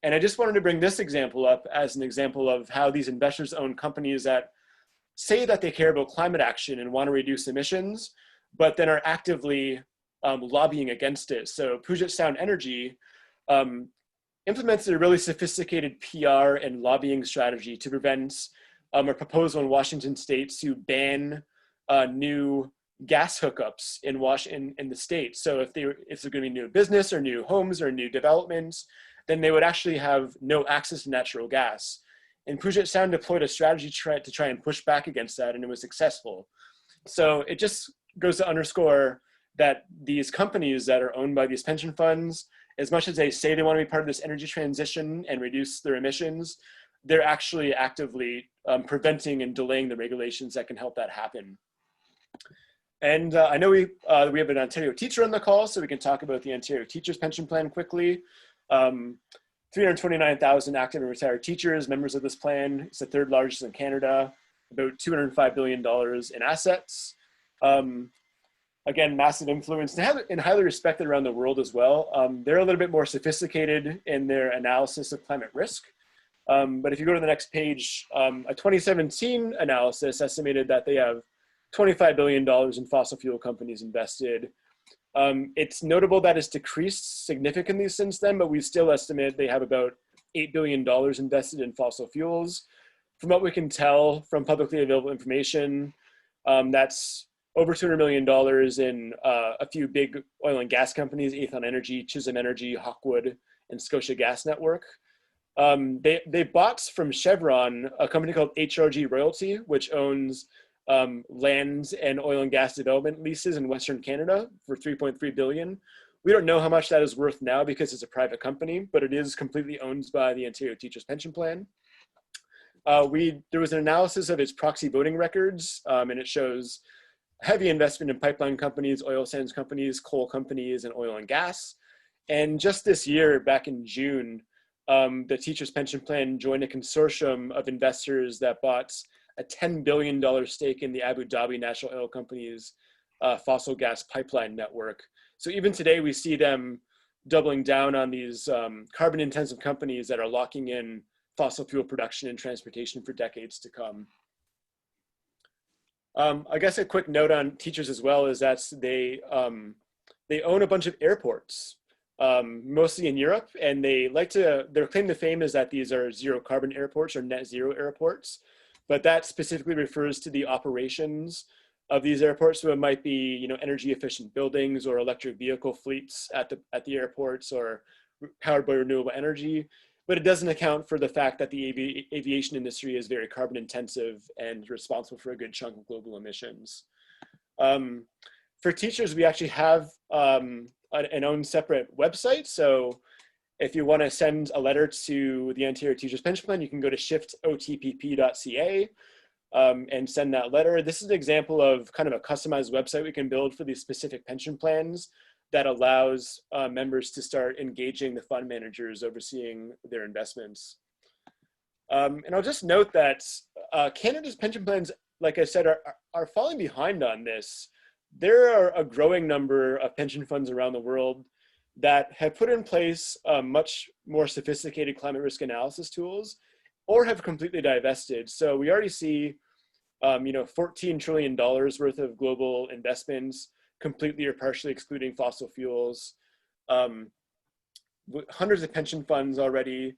And I just wanted to bring this example up as an example of how these investors own companies that say that they care about climate action and want to reduce emissions, but then are actively lobbying against it. So Puget Sound Energy implemented a really sophisticated PR and lobbying strategy to prevent a proposal in Washington State to ban new gas hookups in the state. So if there's going to be new business or new homes or new developments, then they would actually have no access to natural gas. And Puget Sound deployed a strategy to try and push back against that, and it was successful. So it just goes to underscore that these companies that are owned by these pension funds, as much as they say they want to be part of this energy transition and reduce their emissions, they're actually actively preventing and delaying the regulations that can help that happen. And I know we have an Ontario teacher on the call, so we can talk about the Ontario Teachers Pension Plan quickly. 329,000 active and retired teachers, members of this plan. It's the third largest in Canada, about $205 billion in assets. Again, massive influence and highly respected around the world as well. They're a little bit more sophisticated in their analysis of climate risk. But if you go to the next page, a 2017 analysis estimated that they have $25 billion in fossil fuel companies invested. It's notable that it's decreased significantly since then, but we still estimate they have about $8 billion invested in fossil fuels. From what we can tell from publicly available information, that's over $200 million in a few big oil and gas companies, Aethon Energy, Chisholm Energy, Hawkwood, and Scotia Gas Network. They bought from Chevron a company called HRG Royalty, which owns lands and oil and gas development leases in Western Canada for $3.3 billion. We don't know how much that is worth now because it's a private company, but it is completely owned by the Ontario Teachers Pension Plan. There was an analysis of its proxy voting records, and it shows heavy investment in pipeline companies, oil sands companies, coal companies, and oil and gas. And just this year, back in June, the Teachers Pension Plan joined a consortium of investors that bought a $10 billion stake in the Abu Dhabi National Oil Company's fossil gas pipeline network. So even today, we see them doubling down on these carbon-intensive companies that are locking in fossil fuel production and transportation for decades to come. I guess a quick note on teachers as well is that they own a bunch of airports, mostly in Europe, and their claim to fame is that these are zero carbon airports or net zero airports. But that specifically refers to the operations of these airports. So it might be, energy efficient buildings or electric vehicle fleets at the airports or powered by renewable energy. But it doesn't account for the fact that the aviation industry is very carbon intensive and responsible for a good chunk of global emissions. For teachers, we actually have an own separate website. So if you want to send a letter to the Ontario Teachers Pension Plan, you can go to shiftotpp.ca and send that letter. This is an example of kind of a customized website we can build for these specific pension plans that allows members to start engaging the fund managers overseeing their investments. And I'll just note that Canada's pension plans, like I said, are falling behind on this. There are a growing number of pension funds around the world that have put in place much more sophisticated climate risk analysis tools, or have completely divested. So we already see, $14 trillion worth of global investments, completely or partially excluding fossil fuels. Hundreds of pension funds already.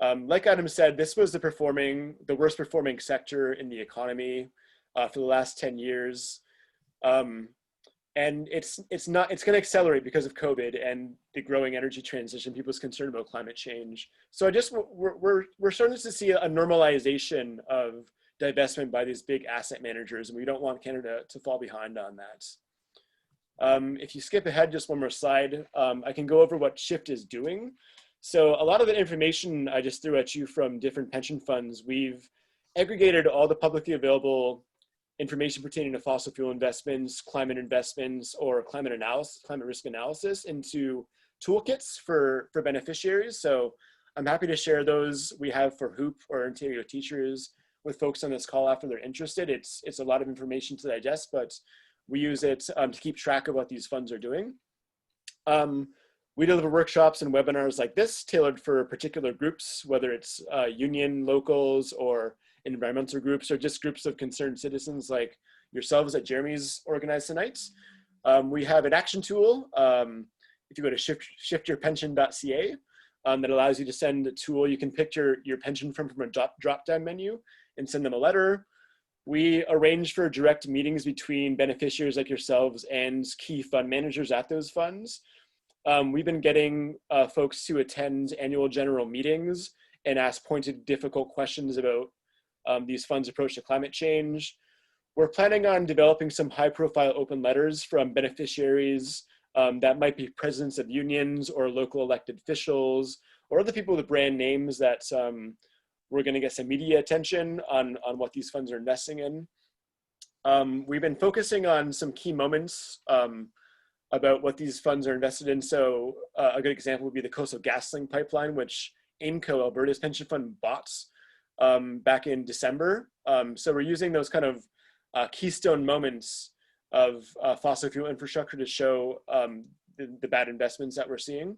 Like Adam said, this was the worst performing sector in the economy for the last 10 years. And it's going to accelerate because of COVID and the growing energy transition, people's concern about climate change. So we're starting to see a normalization of divestment by these big asset managers, and we don't want Canada to fall behind on that. If you skip ahead just one more slide, I can go over what Shift is doing. So a lot of the information I just threw at you from different pension funds, we've aggregated all the publicly available information pertaining to fossil fuel investments, or climate risk analysis into toolkits for beneficiaries. So I'm happy to share those we have for HOOP or Ontario teachers with folks on this call after they're interested. It's a lot of information to digest, but we use it to keep track of what these funds are doing. We deliver workshops and webinars like this tailored for particular groups, whether it's union locals or environmental groups or just groups of concerned citizens like yourselves that Jeremy's organized tonight. We have an action tool. If you go to shiftyourpension.ca, that allows you to send a tool. You can pick your pension from a drop-down menu and send them a letter. We arrange for direct meetings between beneficiaries like yourselves and key fund managers at those funds. We've been getting folks to attend annual general meetings and ask pointed, difficult questions about these funds' approach to climate change. We're planning on developing some high-profile open letters from beneficiaries that might be presidents of unions or local elected officials or other people with brand names that we're going to get some media attention on what these funds are investing in. We've been focusing on some key moments about what these funds are invested in. So a good example would be the Coastal GasLink pipeline, which AIMCO, Alberta's pension fund, bought back in December. So we're using those kind of keystone moments of fossil fuel infrastructure to show the bad investments that we're seeing.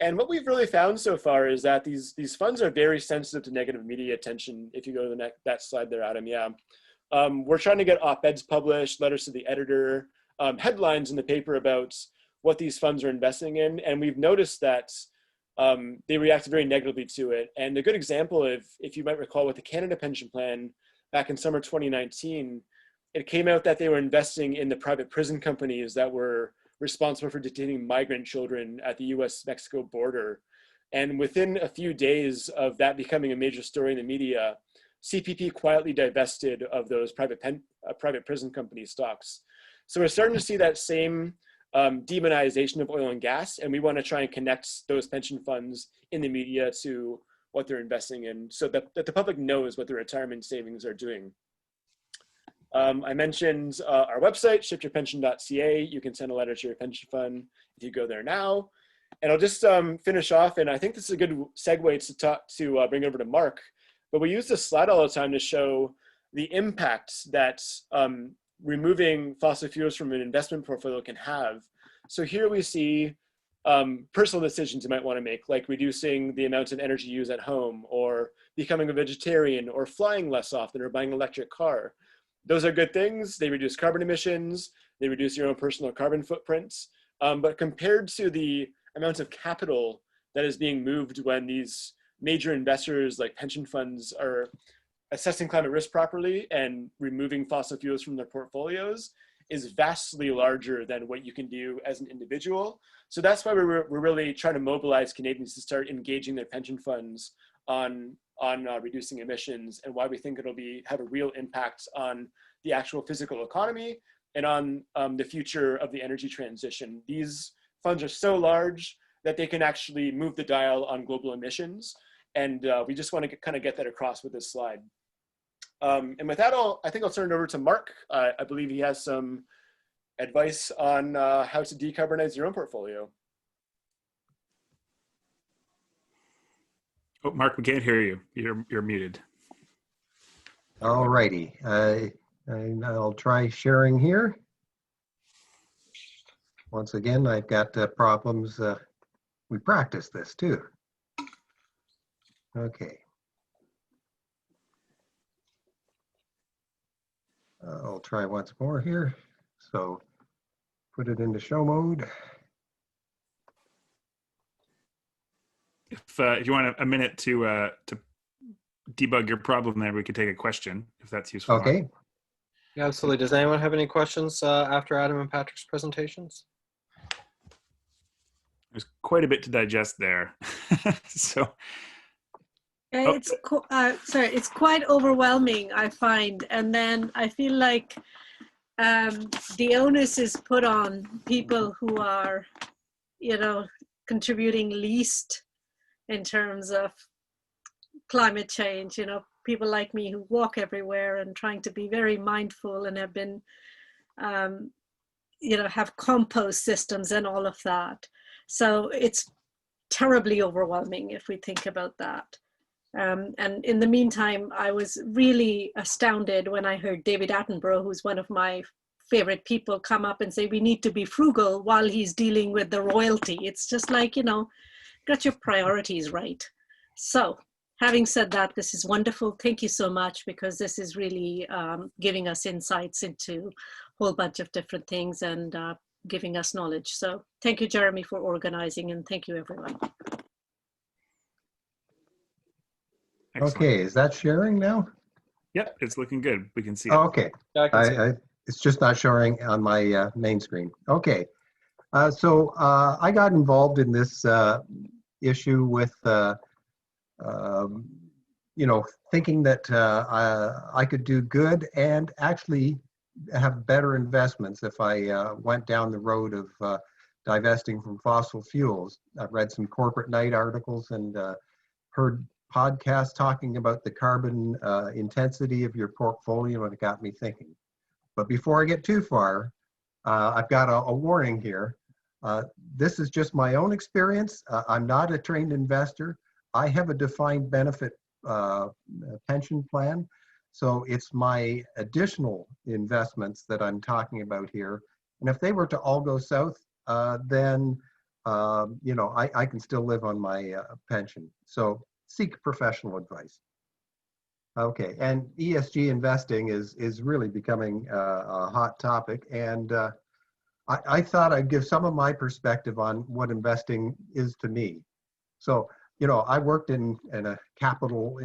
And what we've really found so far is that these funds are very sensitive to negative media attention. If you go to that slide there, Adam, yeah. We're trying to get op-eds published, letters to the editor, headlines in the paper about what these funds are investing in. And we've noticed that they react very negatively to it. And a good example, if you might recall with the Canada Pension Plan back in summer 2019, it came out that they were investing in the private prison companies that were responsible for detaining migrant children at the US-Mexico border. And within a few days of that becoming a major story in the media, CPP quietly divested of those private prison company stocks. So we're starting to see that same demonization of oil and gas, and we want to try and connect those pension funds in the media to what they're investing in so that the public knows what their retirement savings are doing. I mentioned our website, shiftyourpension.ca. You can send a letter to your pension fund if you go there now. And I'll just finish off, and I think this is a good segue to bring over to Mark. But we use this slide all the time to show the impact that removing fossil fuels from an investment portfolio can have. So here we see personal decisions you might want to make, like reducing the amount of energy used at home, or becoming a vegetarian, or flying less often, or buying an electric car. Those are good things. They reduce carbon emissions. They reduce your own personal carbon footprints. But compared to the amount of capital that is being moved when these major investors like pension funds are assessing climate risk properly and removing fossil fuels from their portfolios, is vastly larger than what you can do as an individual. So that's why we're really trying to mobilize Canadians to start engaging their pension funds on reducing emissions, and why we think it'll have a real impact on the actual physical economy and on the future of the energy transition. These funds are so large that they can actually move the dial on global emissions. And we just want to kind of get that across with this slide. And with that, I think I'll turn it over to Mark. I believe he has some advice on how to decarbonize your own portfolio. Oh, Mark, we can't hear you. You're muted. All righty. I'll try sharing here. Once again, I've got problems. We practice this too. Okay. I'll try once more here. So put it into show mode. If you want a minute to debug your problem there, we could take a question if that's useful. Okay. Mark. Yeah, absolutely. Does anyone have any questions after Adam and Patrick's presentations? There's quite a bit to digest there. So It's it's quite overwhelming, I find, and then I feel like the onus is put on people who are, contributing least in terms of climate change. People like me who walk everywhere and trying to be very mindful and have been, have compost systems and all of that. So it's terribly overwhelming if we think about that. And in the meantime, I was really astounded when I heard David Attenborough, who's one of my favorite people, come up and say, we need to be frugal while he's dealing with the royalty. It's just like, got your priorities right. So having said that, this is wonderful. Thank you so much, because this is really giving us insights into a whole bunch of different things and giving us knowledge. So thank you, Jeremy, for organizing, and thank you, everyone. excellent. Okay, is that sharing now? Yep, it's looking good. We can see it. Oh, okay. Yeah, I can see it. It's just not showing on my main screen. Okay. So I got involved in this issue with, thinking that I could do good and actually have better investments if I went down the road of divesting from fossil fuels. I've read some corporate night articles and heard podcasts talking about the carbon intensity of your portfolio, and it got me thinking. But before I get too far, I've got a warning here. This is just my own experience. I'm not a trained investor. I have a defined benefit pension plan. So it's my additional investments that I'm talking about here. And if they were to all go south, then, I can still live on my pension. So seek professional advice. Okay, and ESG investing is really becoming a hot topic. And I thought I'd give some of my perspective on what investing is to me. So, I worked in a capital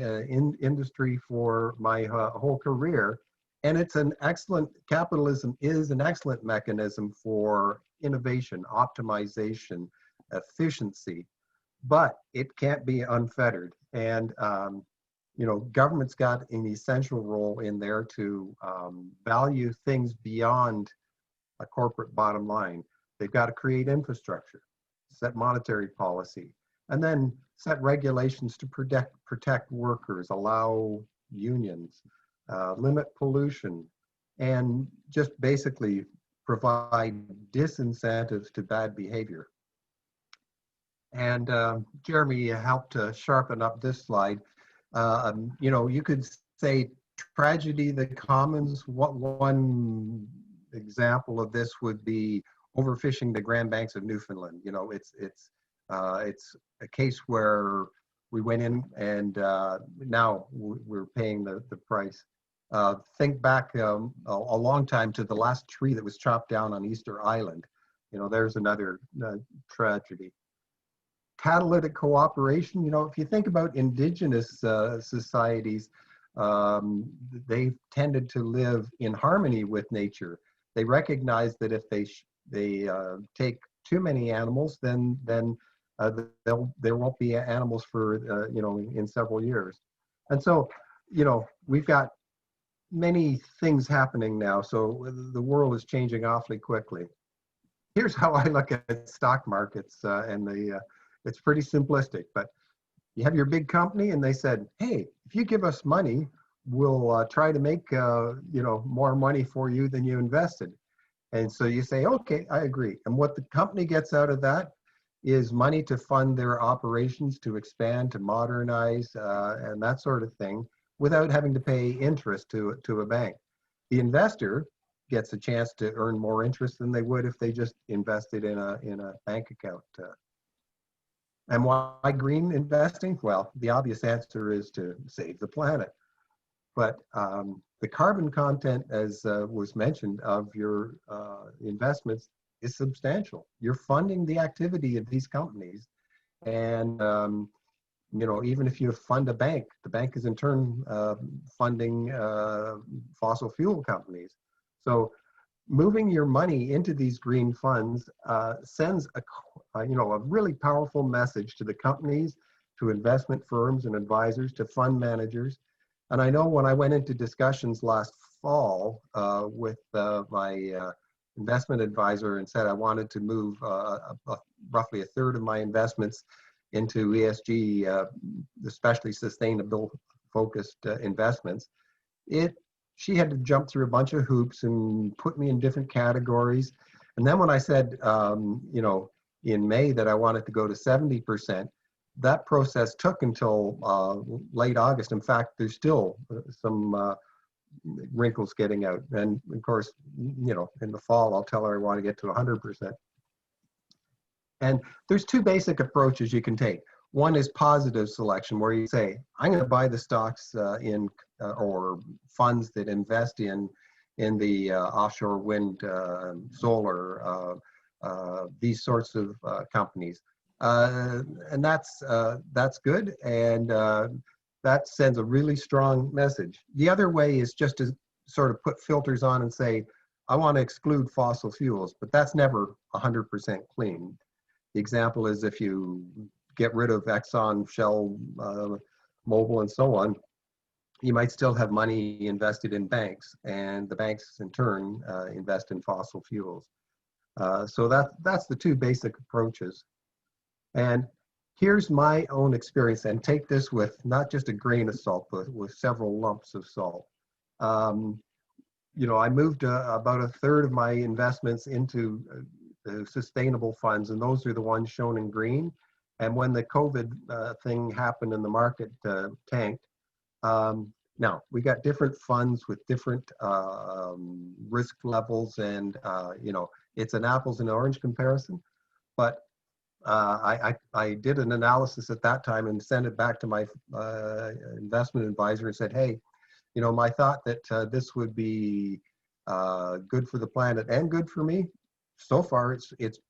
industry for my whole career, and capitalism is an excellent mechanism for innovation, optimization, efficiency, but it can't be unfettered. And, government's got an essential role in there to value things beyond a corporate bottom line. They've got to create infrastructure, set monetary policy, and then set regulations to protect workers, allow unions, limit pollution, and just basically provide disincentives to bad behavior. And Jeremy helped to sharpen up this slide. You could say tragedy the commons. What one example of this would be overfishing the Grand Banks of Newfoundland. It's a case where we went in and now we're paying the price. Think back a long time to the last tree that was chopped down on Easter Island. There's another tragedy. Catalytic cooperation, if you think about indigenous societies, they've tended to live in harmony with nature. They recognize that if they take too many animals, then there won't be animals for in several years. And so we've got many things happening now, so the world is changing awfully quickly. Here's how I look at stock markets, and it's pretty simplistic, but you have your big company and they said, hey, if you give us money, we'll try to make more money for you than you invested. And so you say, okay, I agree. And what the company gets out of that is money to fund their operations, to expand, to modernize, and that sort of thing, without having to pay interest to a bank. The investor gets a chance to earn more interest than they would if they just invested in a bank account. And why green investing? Well, the obvious answer is to save the planet. But the carbon content, as was mentioned, of your investments is substantial. You're funding the activity of these companies. And, you know, even if you fund a bank, the bank is in turn funding fossil fuel companies. So moving your money into these green funds sends you know, a really powerful message to the companies, to investment firms and advisors, to fund managers. And I know when I went into discussions last fall with my investment advisor and said I wanted to move roughly a third of my investments into ESG, especially sustainable focused investments, she had to jump through a bunch of hoops and put me in different categories. And then when I said, you know, in May that I wanted to go to 70%, that process took until late August. In fact, there's still some wrinkles getting out. And of course, you know, in the fall, I'll tell her I want to get to 100%. And there's two basic approaches you can take. One is positive selection, where you say, I'm going to buy the stocks or funds that invest in the offshore wind, solar, these sorts of companies. And that's good, and that sends a really strong message. The other way is just to sort of put filters on and say, I want to exclude fossil fuels, but that's never 100% clean. The example is if you get rid of Exxon, Shell, Mobil, and so on, you might still have money invested in banks, and the banks in turn invest in fossil fuels. So that's the two basic approaches. And here's my own experience, and take this with not just a grain of salt, but with several lumps of salt. You know, I moved about a third of my investments into the sustainable funds, and those are the ones shown in green. And when the COVID thing happened and the market tanked, now we got different funds with different risk levels, and you know, it's an apples and orange comparison. But I did an analysis at that time and sent it back to my investment advisor and said, hey, you know, my thought that this would be good for the planet and good for me, so far it's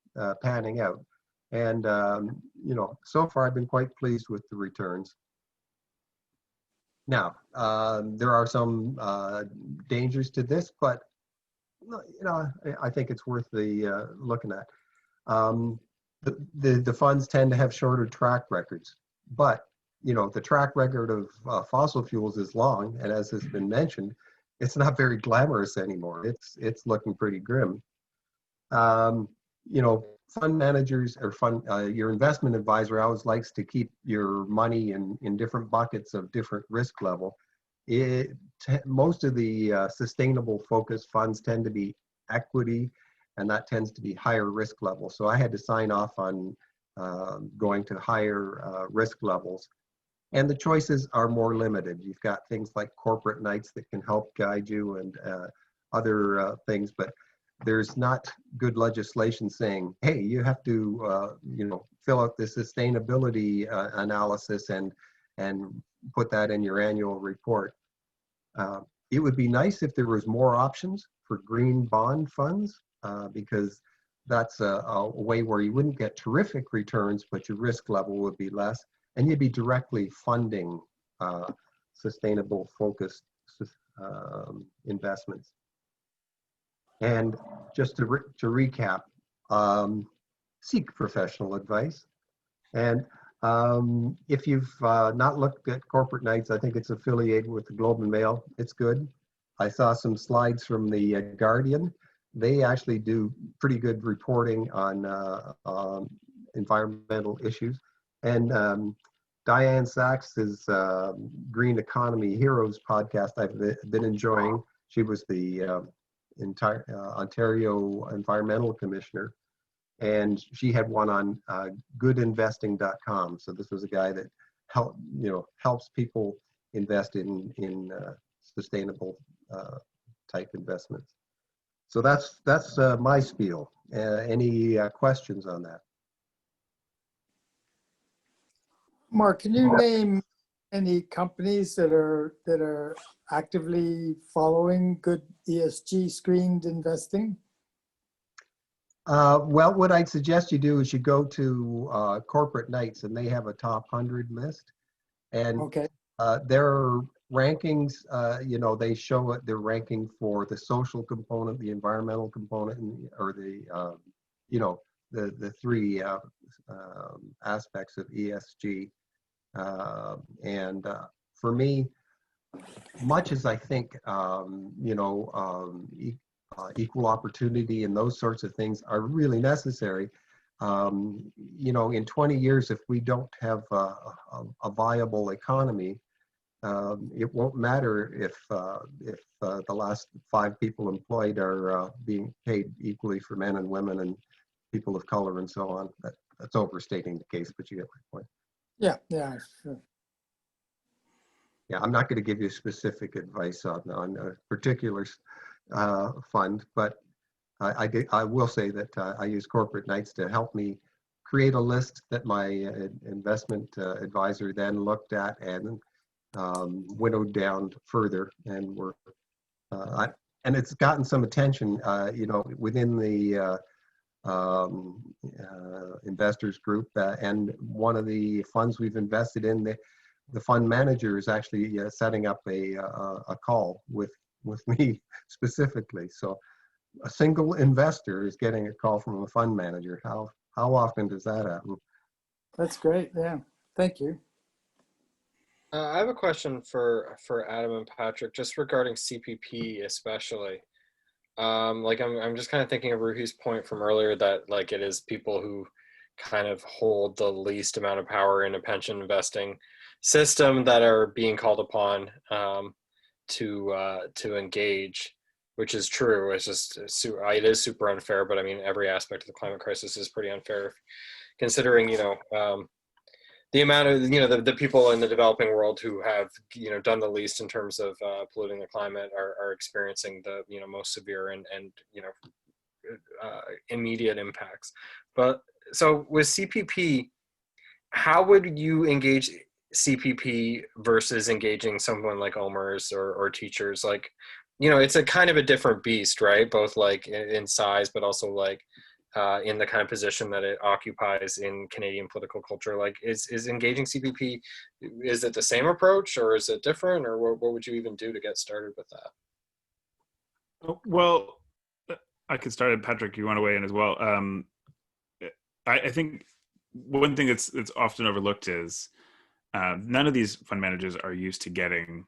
panning out. And, you know, so far I've been quite pleased with the returns. Now, there are some dangers to this, but, you know, I think it's worth the looking at. The funds tend to have shorter track records, but, you know, the track record of fossil fuels is long, and as has been mentioned, it's not very glamorous anymore. It's looking pretty grim. You know, fund managers or your investment advisor always likes to keep your money in different buckets of different risk level. Most of the sustainable focused funds tend to be equity, and that tends to be higher risk level. So I had to sign off on going to higher risk levels. And the choices are more limited. You've got things like corporate knights that can help guide you, and other things, but there's not good legislation saying, hey, you have to you know, fill out the sustainability analysis and put that in your annual report. It would be nice if there was more options for green bond funds, because that's a way where you wouldn't get terrific returns, but your risk level would be less, and you'd be directly funding sustainable focused investments. And just to recap, seek professional advice. And if you've not looked at Corporate Knights, I think it's affiliated with the Globe and Mail. It's good. I saw some slides from the Guardian. They actually do pretty good reporting on environmental issues. And Diane Sachs's Green Economy Heroes podcast I've been enjoying. She was the Ontario Environmental Commissioner. and she had one on goodinvesting.com. So this was a guy that helps people invest in sustainable type investments. So that's my spiel. Any questions on that? Mark, can you name any companies that are actively following good ESG screened investing? Well, what I'd suggest you do is you go to Corporate Knights, and they have a top 100 list. And Okay. their rankings, they show their ranking for the social component, the environmental component, or the three aspects of ESG. And for me, much as I think, equal opportunity and those sorts of things are really necessary, in 20 years, if we don't have a viable economy, it won't matter if the last 5 people employed are being paid equally for men and women and people of color and so on. That's overstating the case, but you get my point. Yeah, sure. Yeah, I'm not going to give you specific advice on a particular fund, but I will say that I use Corporate Knights to help me create a list that my investment advisor then looked at and winnowed down further, and and it's gotten some attention, within the investors group, and one of the funds we've invested in, the fund manager is actually setting up a call with me specifically. So a single investor is getting a call from a fund manager. How often does that happen? That's great. Yeah, thank you. I have a question for Adam and Patrick, just regarding CPP especially. I'm just kind of thinking of Ruhi's point from earlier that like it is people who kind of hold the least amount of power in a pension investing system that are being called upon to engage, which is true. It's just it is super unfair, but I mean every aspect of the climate crisis is pretty unfair, considering the amount of the people in the developing world who have done the least in terms of polluting the climate are experiencing the most severe and immediate impacts. But so with CPP, how would you engage CPP versus engaging someone like OMERS or teachers? Like, it's a kind of a different beast, right? Both like in size, but also like in the kind of position that it occupies in Canadian political culture. Like, is engaging CPP, is it the same approach or is it different, or what would you even do to get started with that? Well, I could start, and Patrick, you want to weigh in as well. I think one thing that's often overlooked is none of these fund managers are used to getting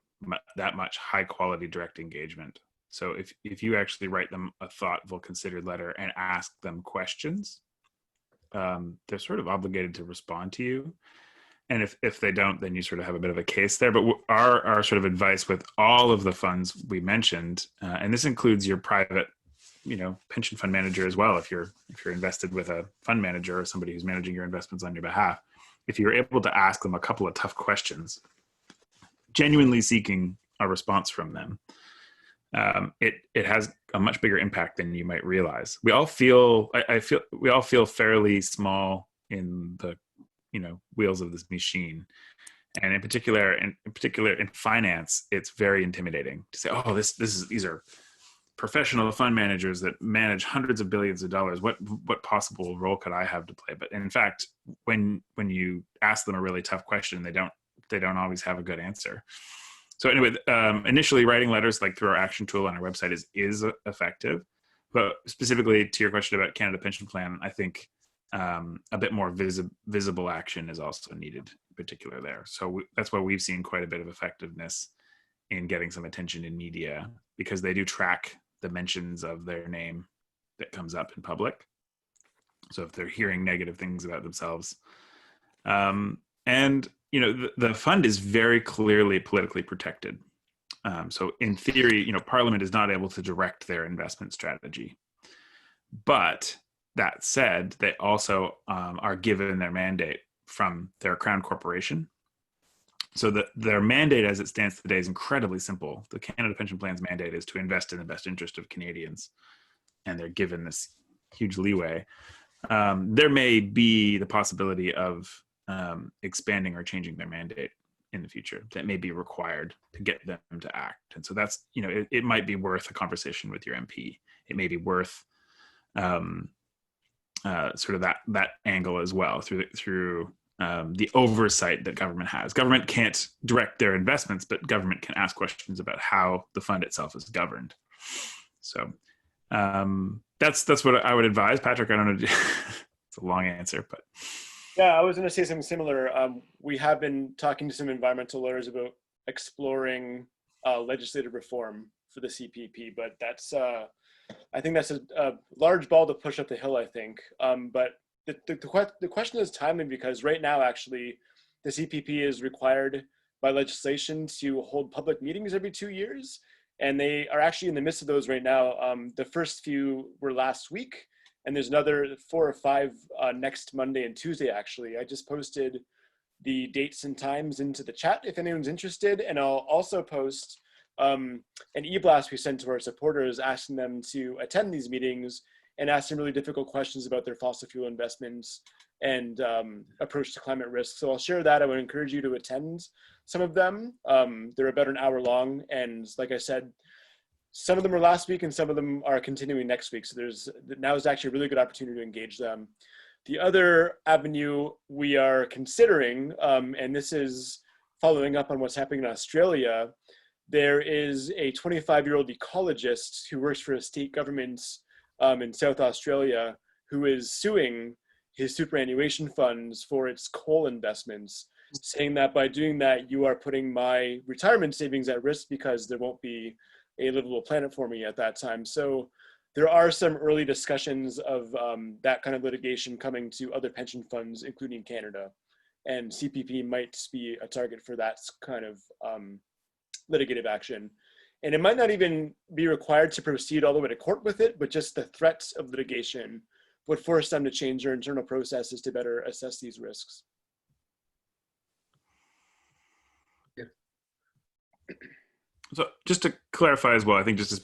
that much high quality direct engagement. So if you actually write them a thoughtful, considered letter and ask them questions, they're sort of obligated to respond to you. And if they don't, then you sort of have a bit of a case there. But our sort of advice with all of the funds we mentioned, and this includes your private, pension fund manager as well. If you're invested with a fund manager or somebody who's managing your investments on your behalf, if you're able to ask them a couple of tough questions, genuinely seeking a response from them, it has a much bigger impact than you might realize. We all feel fairly small in the wheels of this machine, and in particular in finance, it's very intimidating to say, oh, these are professional fund managers that manage hundreds of billions of dollars. What possible role could I have to play? But in fact, when you ask them a really tough question, they don't always have a good answer. So anyway, initially writing letters like through our action tool on our website is effective. But specifically to your question about Canada Pension Plan, I think a bit more visible action is also needed, in particular there. So that's why we've seen quite a bit of effectiveness in getting some attention in media, because they do track the mentions of their name that comes up in public. So if they're hearing negative things about themselves, and the fund is very clearly politically protected. So in theory, Parliament is not able to direct their investment strategy. But that said, they also are given their mandate from their crown corporation. So their mandate as it stands today is incredibly simple. The Canada Pension Plan's mandate is to invest in the best interest of Canadians, and they're given this huge leeway. There may be the possibility of expanding or changing their mandate in the future that may be required to get them to act. And so that's, it might be worth a conversation with your MP. It may be worth sort of that angle as well through the oversight that government has. Government can't direct their investments, but government can ask questions about how the fund itself is governed. So that's what I would advise. Patrick, I don't know. It's a long answer, but. Yeah, I was going to say something similar. We have been talking to some environmental lawyers about exploring legislative reform for the CPP, but that's I think that's a large ball to push up the hill, I think. But the question is timely, because right now, actually, the CPP is required by legislation to hold public meetings every 2 years. And they are actually in the midst of those right now. The first few were last week, and there's another 4 or 5 next Monday and Tuesday, actually. I just posted the dates and times into the chat if anyone's interested. And I'll also post an e-blast we sent to our supporters asking them to attend these meetings and ask some really difficult questions about their fossil fuel investments and approach to climate risk. So I'll share that. I would encourage you to attend some of them. They're about an hour long. And like I said, some of them are last week and some of them are continuing next week. So now is actually a really good opportunity to engage them. The other avenue we are considering, and this is following up on what's happening in Australia, there is a 25-year-old ecologist who works for a state government in South Australia who is suing his superannuation funds for its coal investments, saying that by doing that, you are putting my retirement savings at risk because there won't be a livable planet for me at that time. So there are some early discussions of that kind of litigation coming to other pension funds, including Canada. And CPP might be a target for that kind of litigative action. And it might not even be required to proceed all the way to court with it, but just the threats of litigation would force them to change their internal processes to better assess these risks. So just to clarify as well, I think just as